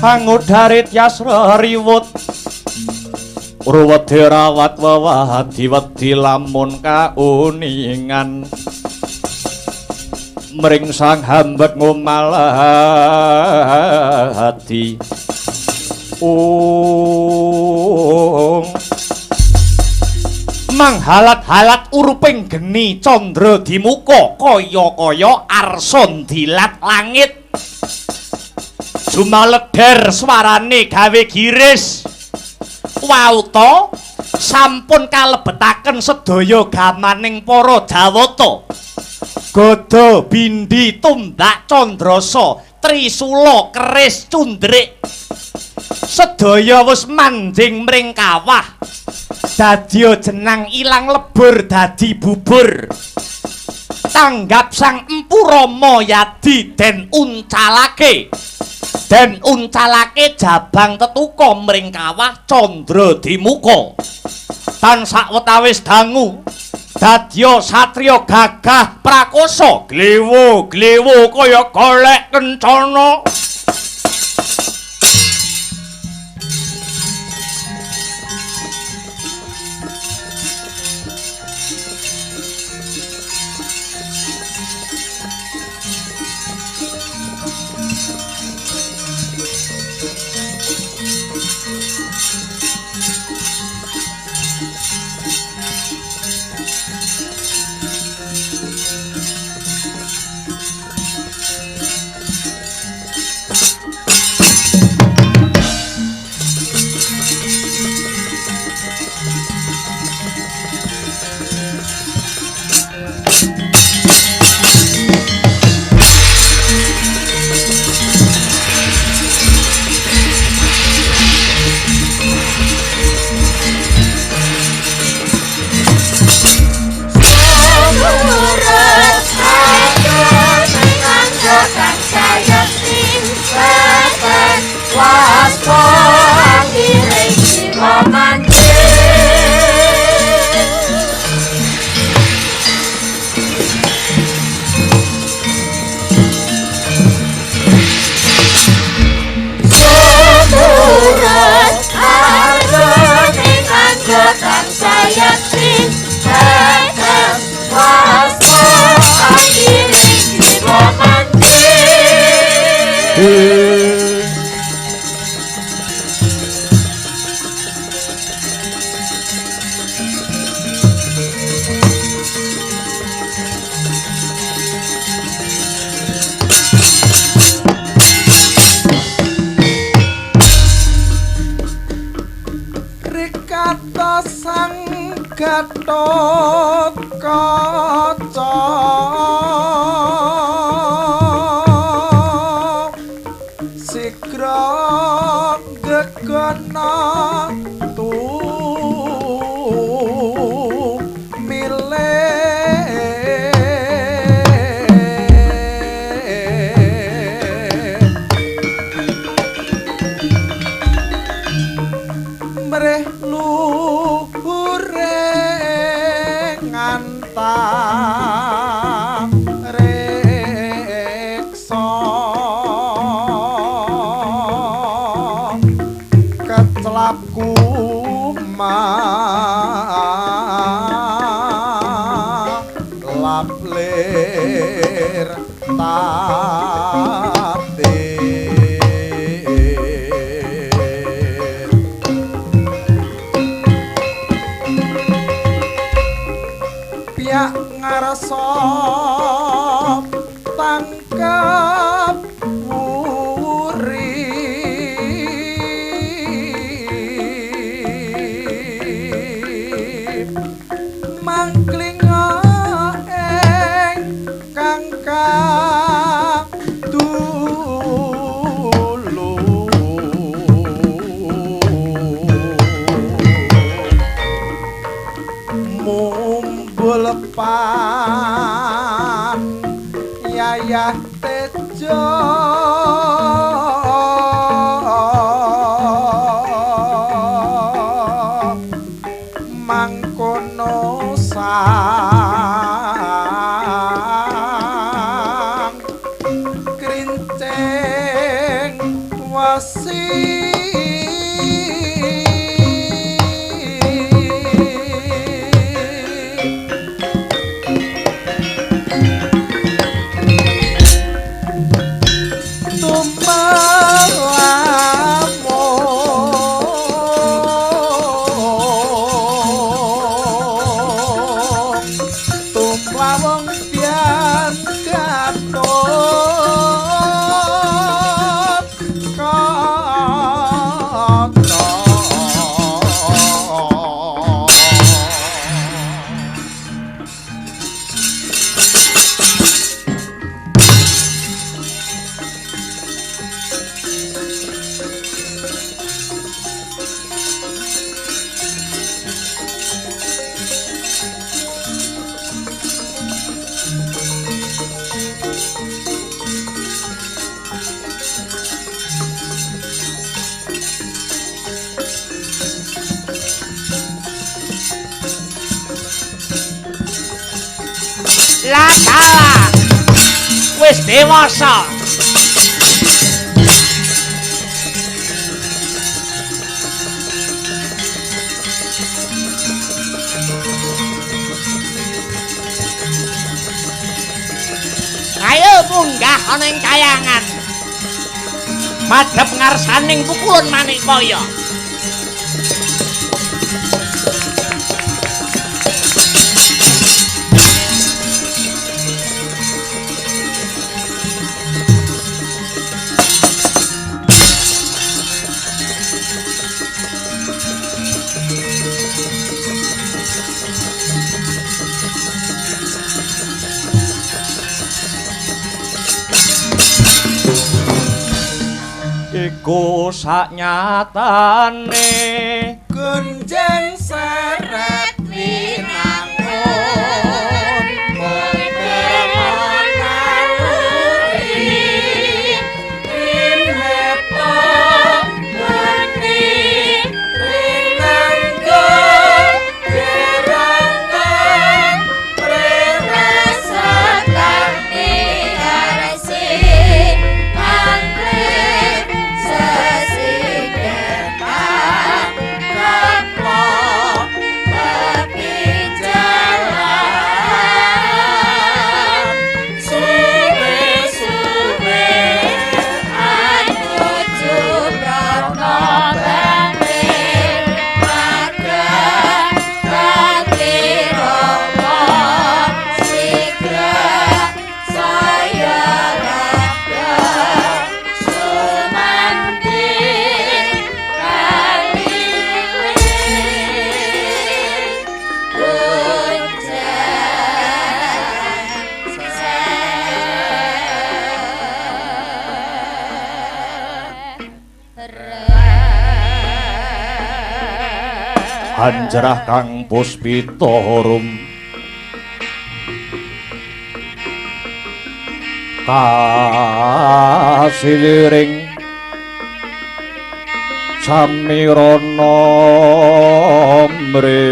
Pangudarit yasra riwut Ruwedhi rawat wawadi wedi lamun kauningan Mring sang hambet ngumalati manghalat-halat uruping geni candra dimuka kaya-kaya arson dilat langit jumaledher swarane gawe giris wauta sampun kalebetaken sedaya gamaning para jawata gada bindi tumbak candrasa trisula keris cundrik sedaya wis manjing mring kawah dadya jenang ilang lebur dadi bubur tanggap sang Empu Rama Yadi den uncalake jabang tetuka mring kawah candra dimuka tan sakwetawis dangu dadya satriya gagah prakosa glewo kaya golek kencana Krincing wasi lawang dian gatut kata lah salah wis dewasa ayo munggah ana ing kayangan madhep ngarsaning pukulun Manikmaya. Iku saknyatane kunjang seret winangun mengkemon aluri rinhepo muni rinanggo gerangan prirasakan niarsi anggrek sesigetan kaplo kepijalan suwe-suwe aku jubrono bangkit magang kaki romo sigra saya raga sumantin kaliling Hanjarah Kang Puspitorum kasiliring samirana mre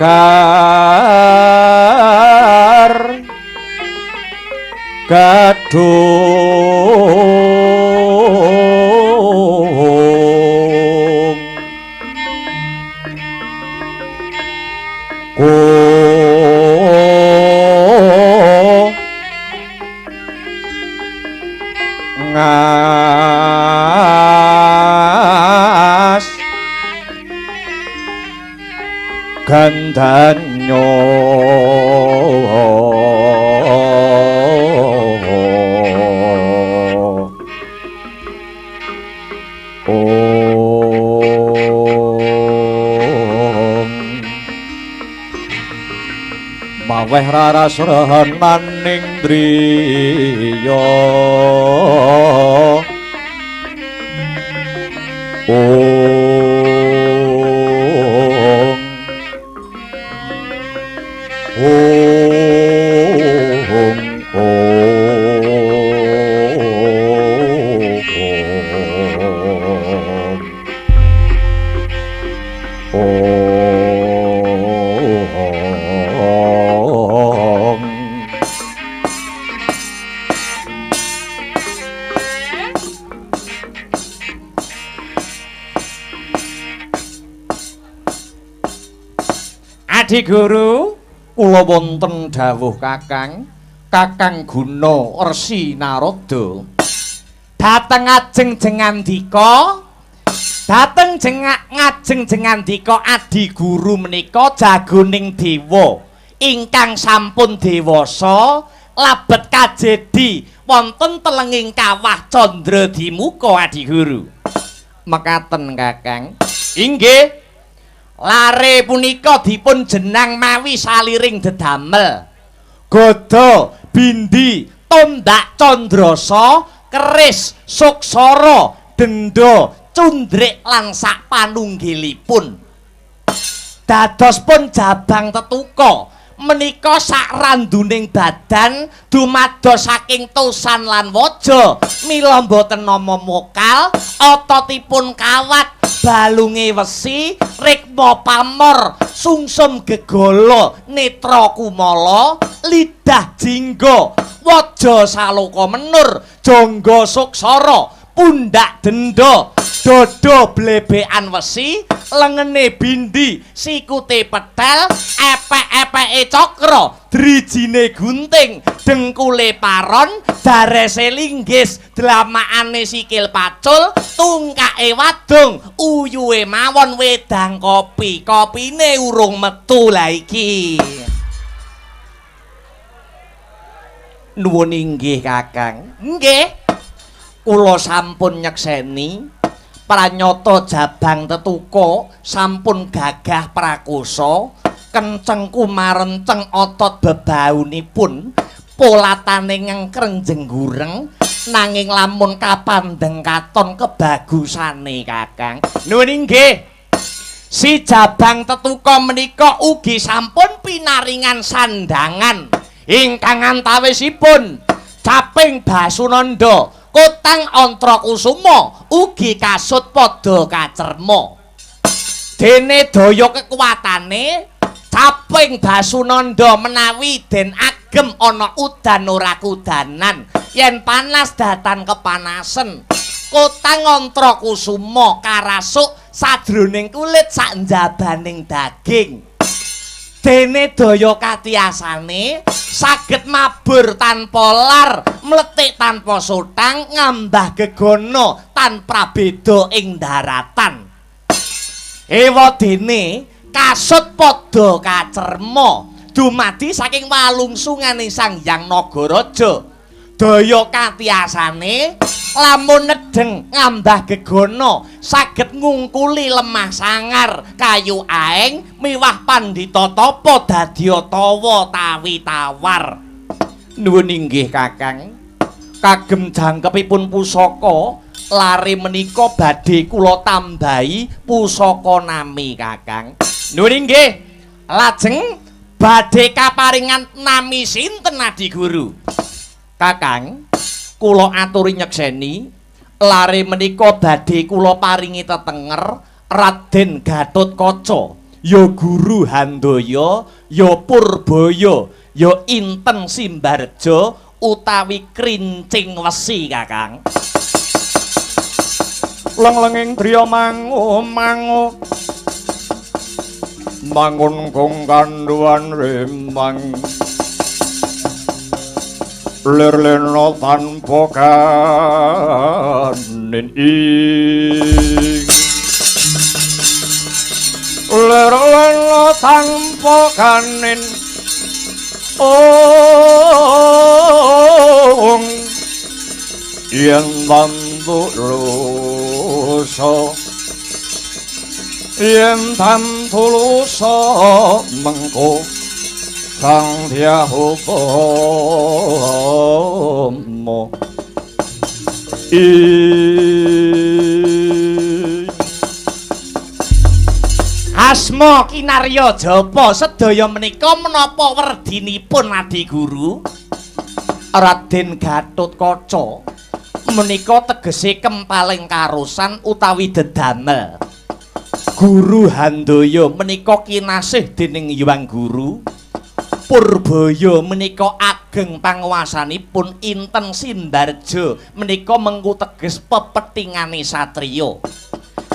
Sekar gadung ngas gandhanyo maweh rarasrahaning driya Adi Guru, kula wonten dawuh Kakang, Kakang Guna Resi Narada. Dateng ajeng jengandika, ngajeng jengandika Adi Guru menika jagoning dewa ingkang sampun dewasa labet kajedi wonten telenging kawah Candra Dimuka Adi Guru. Mekaten Kakang. Inggih. Lare punika dipun jenang mawi saliring dedamel. Gada, bindi, tondak candrasa, keris, suksara, denda, cundrik lan sak panunggilipun. Dados pun jabang tetuka menika sak randuning badan dumados saking tosan lan waja mila boten nama mokal ototipun kawat balunge wesi rikma pamor sungsum gegala netra kumala lidah jingga waja saloka menur jangga suksara pundak denda dada blebekan wesi lengene bindi sikute petel epek-epeke cakra drijine gunting dengkule paron darese linggis dlamakane sikil pacul tungkake wadung uyuhe mawon wedang kopi kopine urung metu la iki. Nuwun inggih Kakang. Nggih. Kula sampun nyekseni pranyata jabang tetuka sampun gagah prakosa kenceng kumarenceng otot bebaunipun polatane ngengkreng jenggureng nanging lamun kapandeng katon kebagusane Kakang. Nuwun inggih. Si jabang tetuka menika ugi sampun pinaringan sandangan ingkang antawisipun Caping Basunanda Kotang Antrakusuma ugi kasut padha kacerma. Dene daya kekuwatane Caping Basunanda menawi den agem ana udan ora kudanan, yen panas datan kepanasen. Kotang Antrakusuma karasuk sadroning kulit sak njabaning daging. Dene daya katiasane saged mabur tanpa lar, mletik tanpa sutang, ngambah gegono tanpa beda ing daratan. Ewadene kasut padha kacerma dumadi saking walungsungane Sang Hyang Nagaraja. Daya katiasane lamun nedeng ngambah gegono saged ngungkuli lemah sangar kayu aeng miwah pandhita tapa dadya tawa tawi tawar. Nuwun inggih Kakang. Kagem jangkepipun pusaka lare menika badhe kula tambahi pusaka nami Kakang. Nuwun inggih. Lajeng badhe kaparingan nami sinten Adi Guru? Kakang, kula aturi nyekseni lare menika badhe kula paringi tetenger Raden Gatotkaca, ya Guru Handaya, ya Purbaya, ya Inten Simbarja utawi Krincing Wesi Kakang. Lenglenging driya mangu mangun kong kanduan remang lir-lirno tanpa kanin ing lir-lirno tanpa kanin ong yen tantu lusa yen tantu lusa mengko Sang Hyang Asma kinarya japa sedaya menika menapa werdinipun Adi Guru? Raden Gatotkaca menika tegese kempaling karusan utawi dedamel. Guru Handaya menika kinasih dening Hyang Guru. Purbaya menika ageng panguwasanipun Inten Simbarja menika mengku teges pepetingane satriya.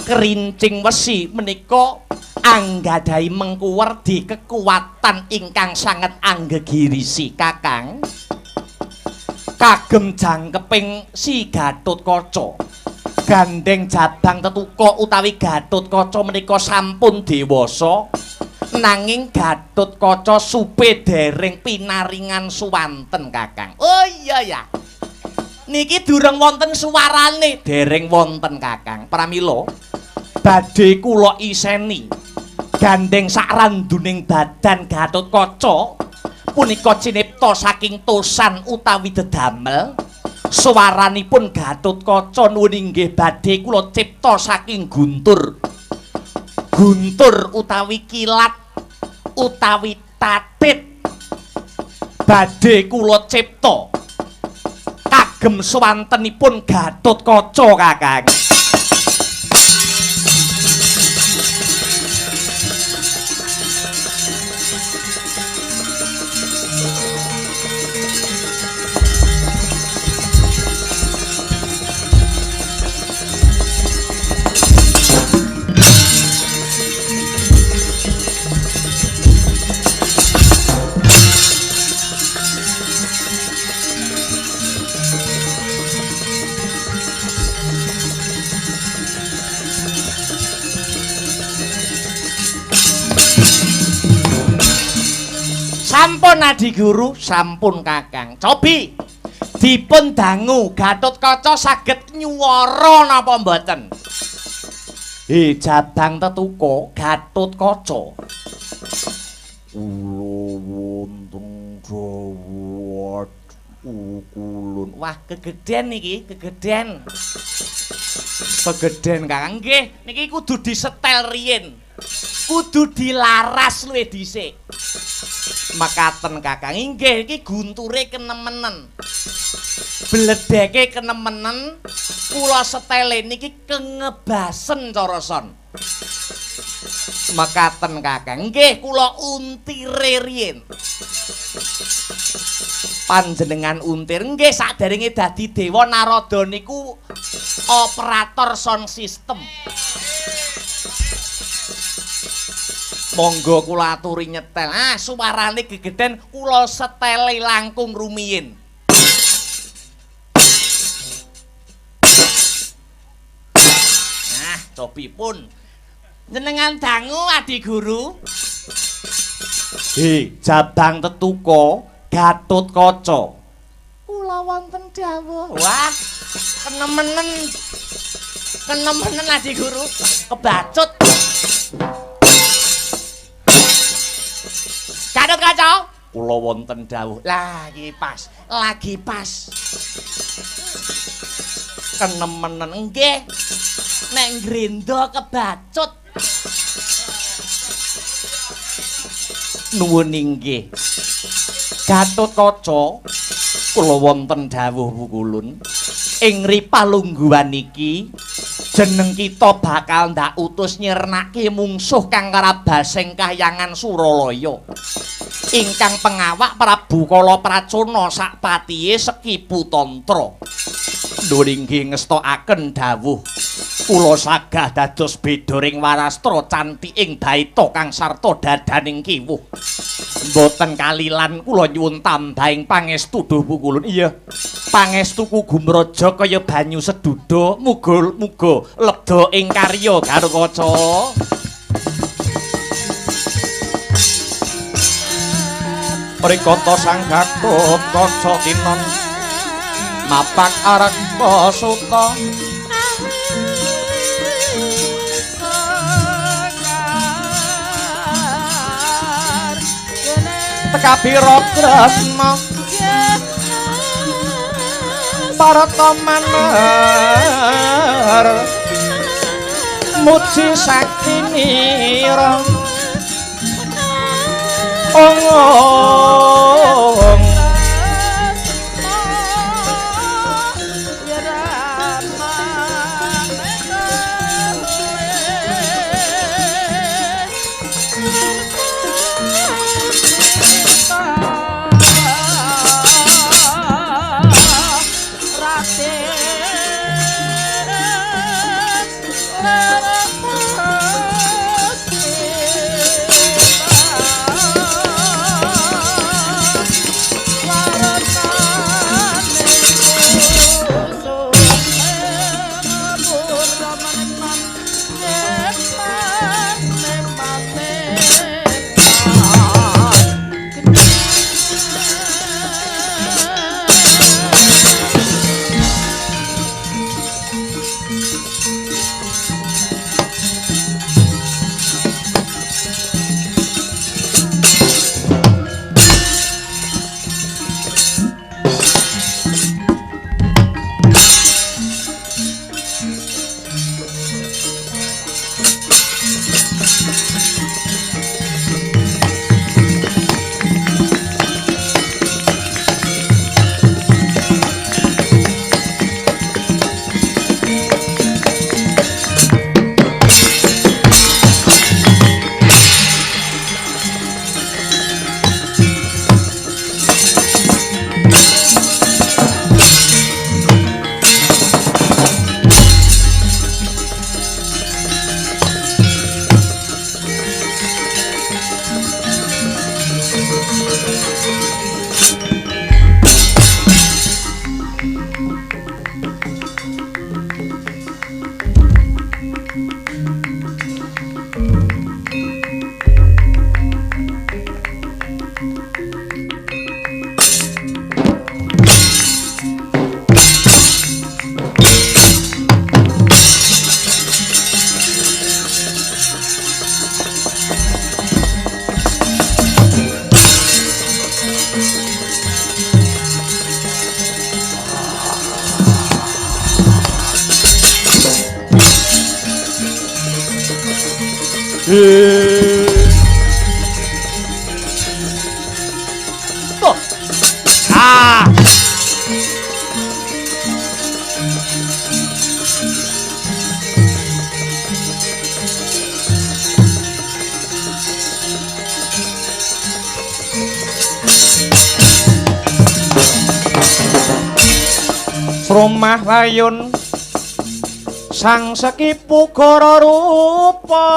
Kerincing wesi menika anggadhahi mengkuwerdi kekuatan ingkang sanget anggegirisi Kakang. Kagem jangkeping si Gatotkaca. Gandeng Jabang Tetuka utawi Gatotkaca menika sampun dewasa. Nanging Gatotkaca supe dereng pinaringan suwanten Kakang. Oh iya ya. Niki durung wonten suwarane, dereng wonten Kakang. Pramila badhe kula iseni gandeng sakranduning badan Gatotkaca punika cinipta saking tosan utawi dedamel. Swaranipun Gatotkaca nuwun inggih badhe kula cipta saking guntur. Guntur utawi kilat utawi tatit badhe kula cipta kagem swantenipun Gatotkaca Kakang. Sampun Adi Guru, sampun Kakang. Cobi dipun dangu Gatotkaca saged nyuwara napa mboten? Jabang Tetuka Gatotkaca. Kula wonten dawuh ukulun. Wah, kegeden iki, kegeden. Kegeden Kakang nggih, niki kudu disetel riyin. Kudu dilaras luwih dhisik. Makaten Kakang inggih iki gunture kenemenen. Bledeke kenemenen kula setele niki kengebasen cara son. Makaten Kakang nggih kula untire riyin. Panjenengan untir nggih saderenge dadi Dewa Narada niku operator sound system. Monggo kula aturi nyetel. Ah, suarane gegeden kula setele langkung rumiyin. Nah, copipun. Jenengan dangu Adi Guru. Jabang Tetuka Gatotkaca. Kula wonten dawuh. Wah, kenemenen. Kenemenen Adi Guru. Kebacut. Gatotkaca, kula wonten dawuh. Lagi pas, lagi pas. Kenemenen nggih. Nek ngrenda kebacut. Nuwun inggih. Gatotkaca, kula wonten dawuh Pukulun. Ing ripalungguhan iki jeneng kita bakal ndak utus nyernake mungsuh kang karabasing kahyangan Suralaya. Ingkang pengawak Prabu Kalapracana sak patihe Sekipu Tantra. Nuwun inggih ngestokaken dawuh kula sagah dados bedoring warastra cantiking baita kang sarta dadaning kiwuh. Mboten kalilan kula nyuwun tambahing pangestu Duh Pukulun. Iya. Pangestuku gumraja kaya banyu seduda, muga-muga lebda ing karya Gatotkaca. Prikata sang Gatotkaca tinon mapak arengga suta. Tekapira tresna Parata maner muji sakti nira ong Rate Tuh. Ah. Rumah layun sang sekipu goro rupa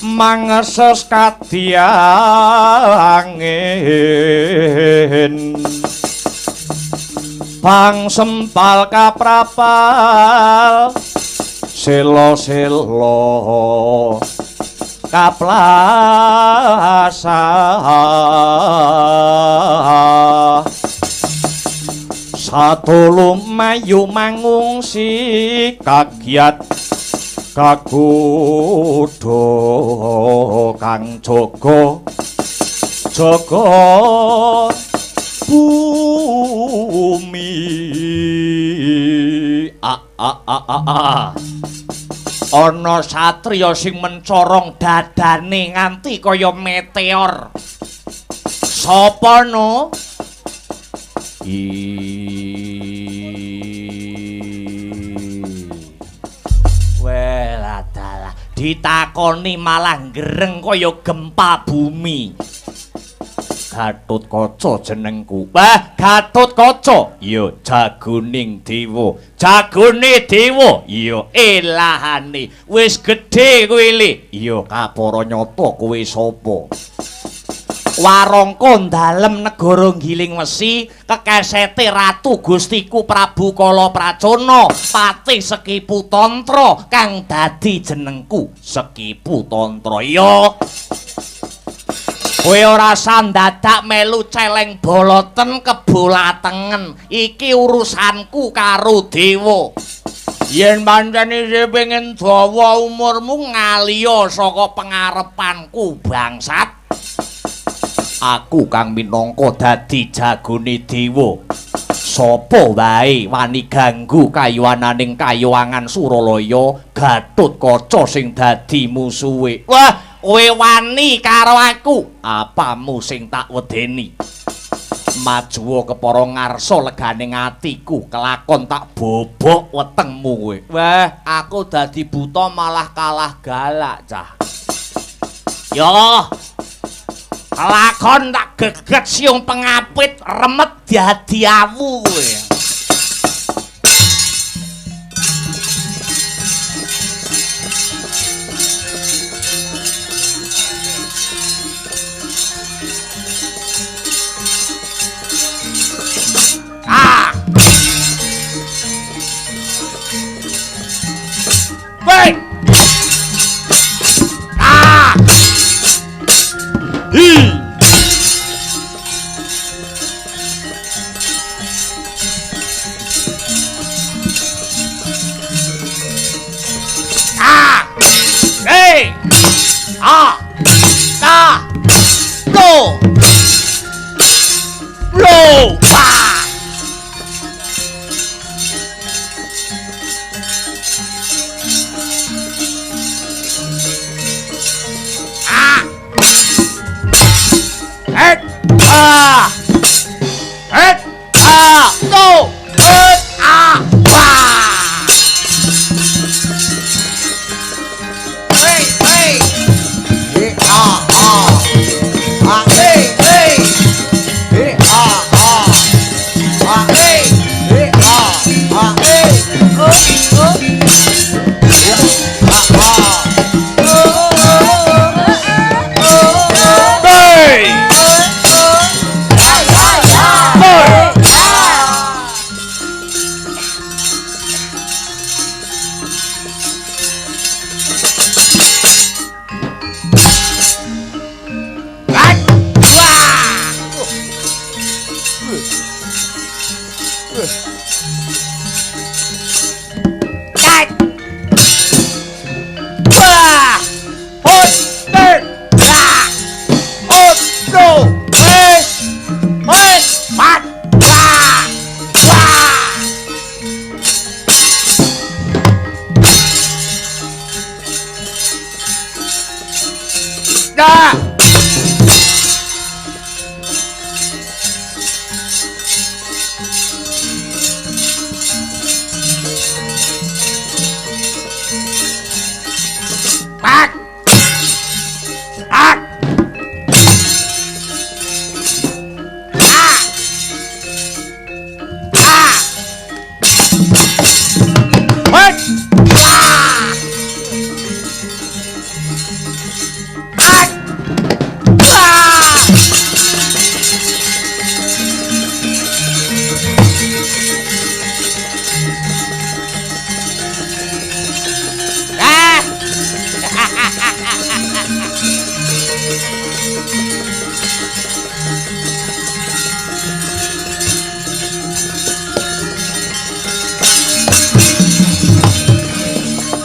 mangeses kadiangin bang sempal kaprapal selo-selo kaplasa satu lumayu mangungsi kagiat kakudo kang jogo bumi ana satriya sing mencorong dadane nganti kaya meteor sapa no Weladalah ditakoni malah gereng kaya gempa bumi. Gatotkaca jenengku. Wah, Gatotkaca. Ya jagoning dewa. Jagone dewa. Ya elahane. Wis gedhe kowe le. Ya kapara nyata kowe sapa? Warangka dalem negara Giling Wesi kekesete Ratu Gustiku Prabu Kalapracana patih Sekipu Tantra kang dadi jenengku Sekipu Tantra. Ya kowe ora sandadak melu celeng boloten kebolatengen iki urusanku karo dewa. Yen pancen isih pengin dawa umurmu ngaliya saka pengarepanku bangsat. Aku kang minangka dadi jagone dewa. Sapa wae wani ganggu kayuananing kayuwangan Suralaya, Gatotkaca sing dadi musuhe. Wah, kowe wani karo aku. Apamu sing tak wedeni? Maju kepara ngarsa leganing atiku, kelakon tak bobok wetengmu kowe. Wah, aku dadi buta malah kalah galak, cah. Yo. Kelakon tak geget siung pengapit remet dadi awu kowe. Ah. Wait. Ah. Hi. Ah. Hey. Ah. Ta. Go. Blow. Ah. Ah. Et ah go et ah hey hey Dah. Pak. Pak. Wait!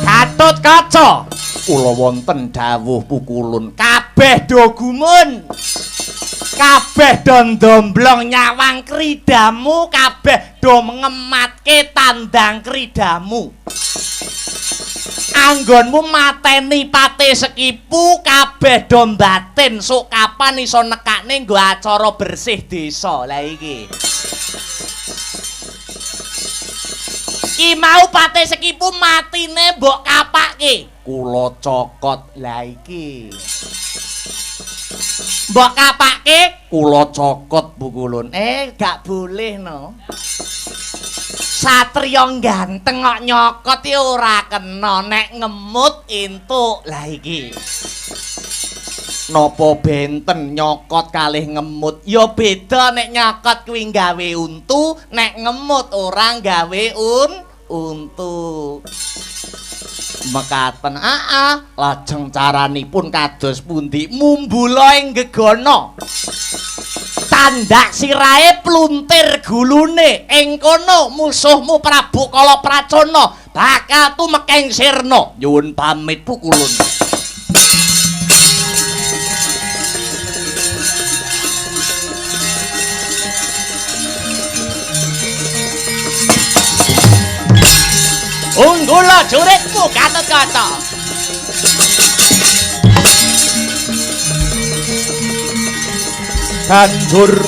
Gatut Kaca, kula wonten dawuh pukulun, kabeh do gumun. Kabeh do ndomblong nyawang kridamu, kabeh do ngematke tandang kridamu. Anggonmu mateni Pate Sekipu, kabeh do batin sok kapan iso nekakne nggo acara bersih desa. Lah iki. Ki mau Pate Sekipu matine mbok kapake. Kula cokot. Lah iki. Mbok kapake, kula cokot Pukulun. Gak boleh no. Satriya ganteng kok nyokot ya ora kena, nek ngemut entuk. Lah iki. Napa benten nyokot kalih ngemut? Ya beda nek nyokot kuwi gawe untu, nek ngemut ora gawe untu. Mekaten lajeng caranipun kados pundi? Mumbula ing gegana. Tandak sirahe pluntir gulune. Ing kono musuhmu Prabu Kalapracana bakal tumekeng sirna. Nyuwun pamit Pukulun. Unggula juritmu Gatotkaca. Banjur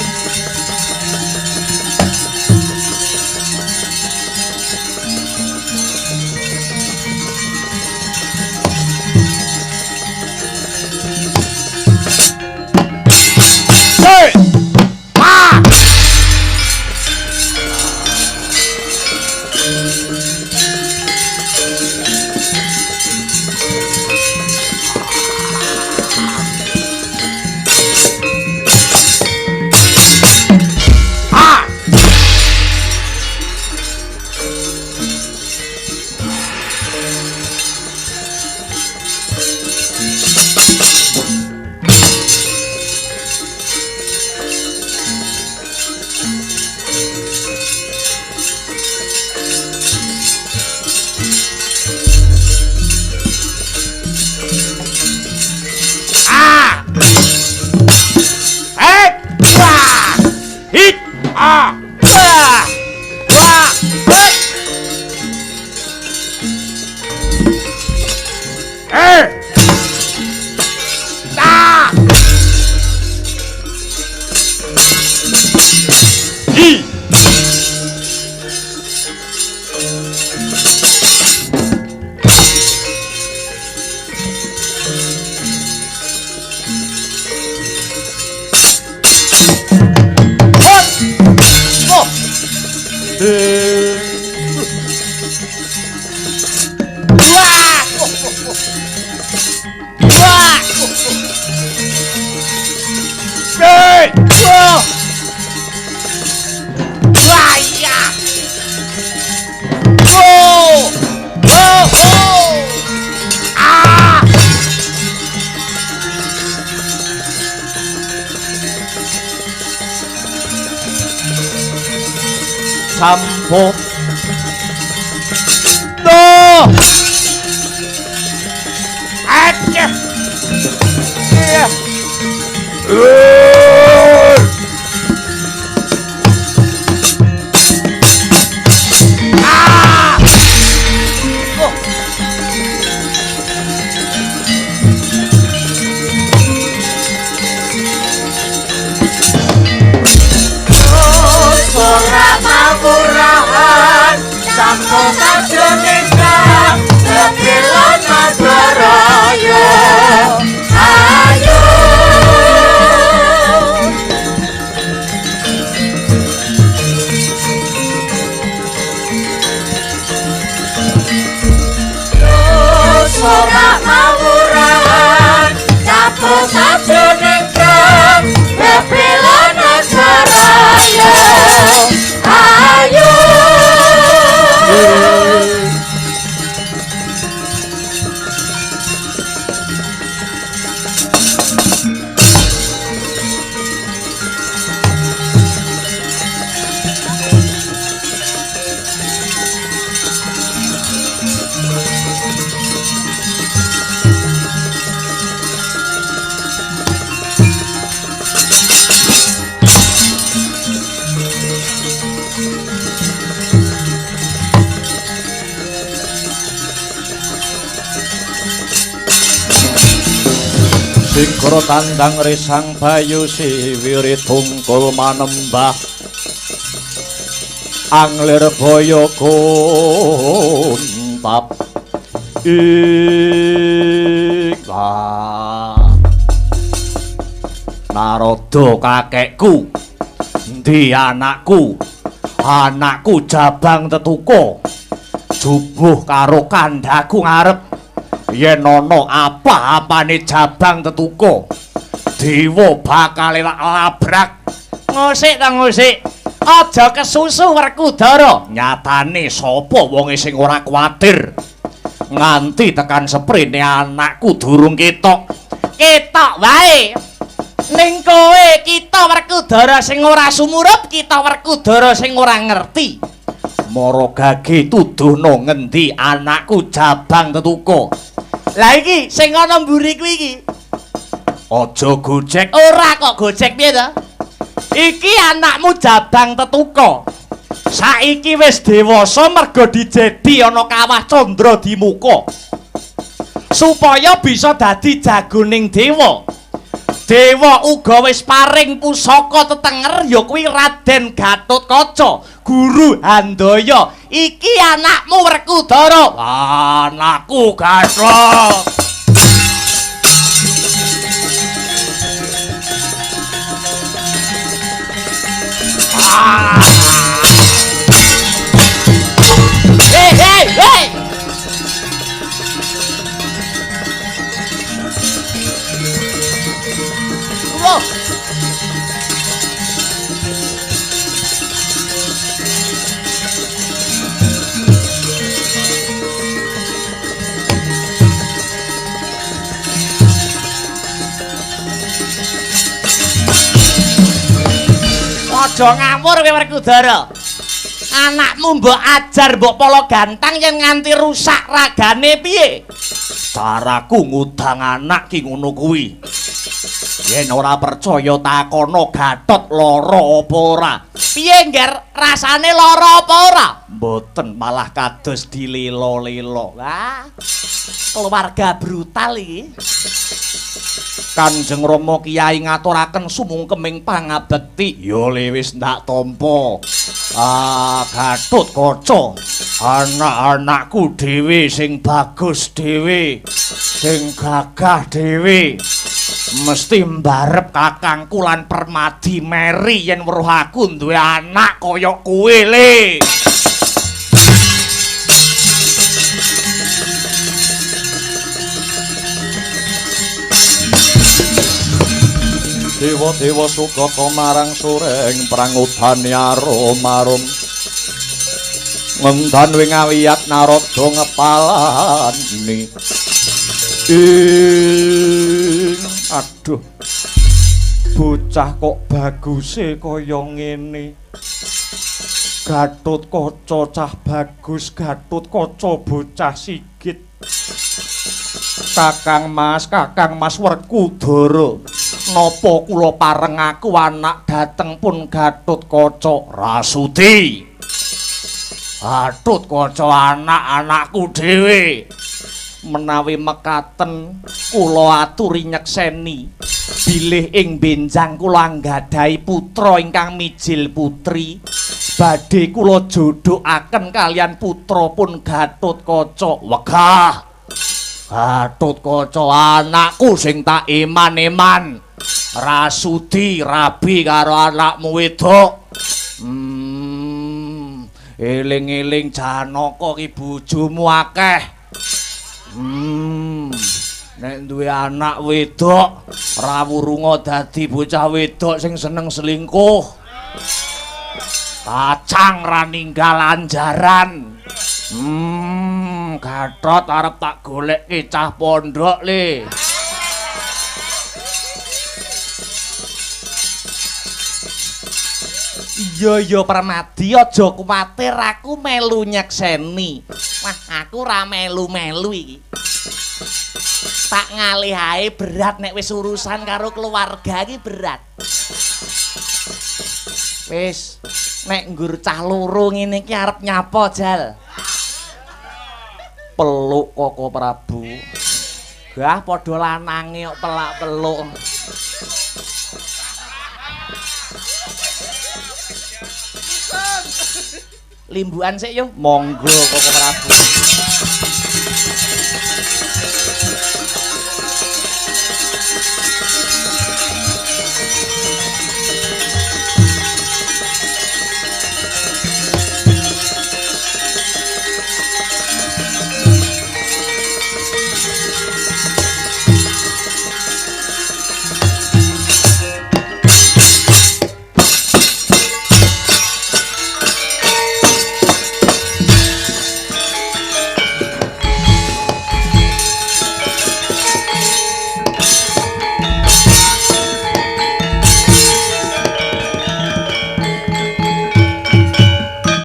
Sampo no aja sajroning kang kepilan Nagaraya ayo ora mawuran capo sajroning kang kepilan Nagaraya ayo Singkara tandang risang bayu siwiri tungkul manembah anglir boyo kuntap Narada kakekku ndi anakku jabang tetuko jubuh karo kandhaku ngarep yen ana apa-apane jabang tetuko dewa bakal labrak ngusik ta ngusik aja kesusu Werkudara nyatane sapa wonge sing ora kuwatir nganti tekan seprene anakku durung ketok wae ning kowe kita Werkudara sing ora sumurup kita Werkudara sing ora ngerti mara gage tuduhno ngendi anakku jabang tetuko. Lah iki sing ana mburi kuwi iki. Aja gojek. Ora kok gojek piye to? Iki anakmu jabang tetuko. Saiki wis dewasa merga dijedi ana kawah candra di muka. Supaya bisa dadi jagoning dewa. Dewa uga wis paring pusaka tetenger ya kuwi Raden Gatotkaca, guru Handaya. Iki anakmu Werkudara. Anakku Gathot. Hei. Aja ngawur kowe Werkudara. Anakmu mbok ajar mbok polo gantang yen nganti rusak ragane piye? Caraku ngudang anak ki ngono kuwi. Yen ora percaya takono Gatot lara apa ora? Piye ngger rasane lara apa ora? Mboten malah kados dilelo-lelo. Wah. Keluarga brutal iki. Kanjeng Rama Kyai ngaturaken sumungkeming pangabekti ya wis ndak tampa. Gatotkaca anak-anakku dhewe sing bagus dhewe sing gagah dhewe mesti mbarep kakangku lan Permadi meri yen weruh aku duwe anak kaya kowe le. Dewa-dewa sukata marang sureng prangudane arum-arum ngendan wing awiyat Narada ngepalani aduh bocah kok baguse kaya ngene Gatotkaca cah bagus Gatotkaca bocah sigit Kakang Mas Werkudara napa kula parengaku anak dateng pun Gatotkaca Rasuti Gatotkaca anak-anakku dhewe Menawi mekaten kula aturi nyekseni bilih ing benjang kula anggadhahi putra ingkang mijil putri badhe kula jodohaken kalian putra pun Gatotkaca. Wegah Gatotkaca anakku sing tak eman-eman rasudi rabi karo anakmu wedok. Eling-eling Janaka ki bojomu akeh. Nek duwe anak wedok rawurunga dadi bocah wedok sing seneng selingkuh. Kacang ra ninggal anjaran. Gatot arep tak goleki cah pondok le. Iya Permadi aja kuwatir aku melu nyekseni. Wah, aku ra melu-melu iki. Tak ngalihae berat nek wis urusan karo keluarga iki berat. Wis, nek nggur cah loro ngene iki arep nyapa jal. Peluk Koko Prabu. Gah padha lanange kok pelak-peluk. Limbuan sik yo. Monggo Koko Prabu.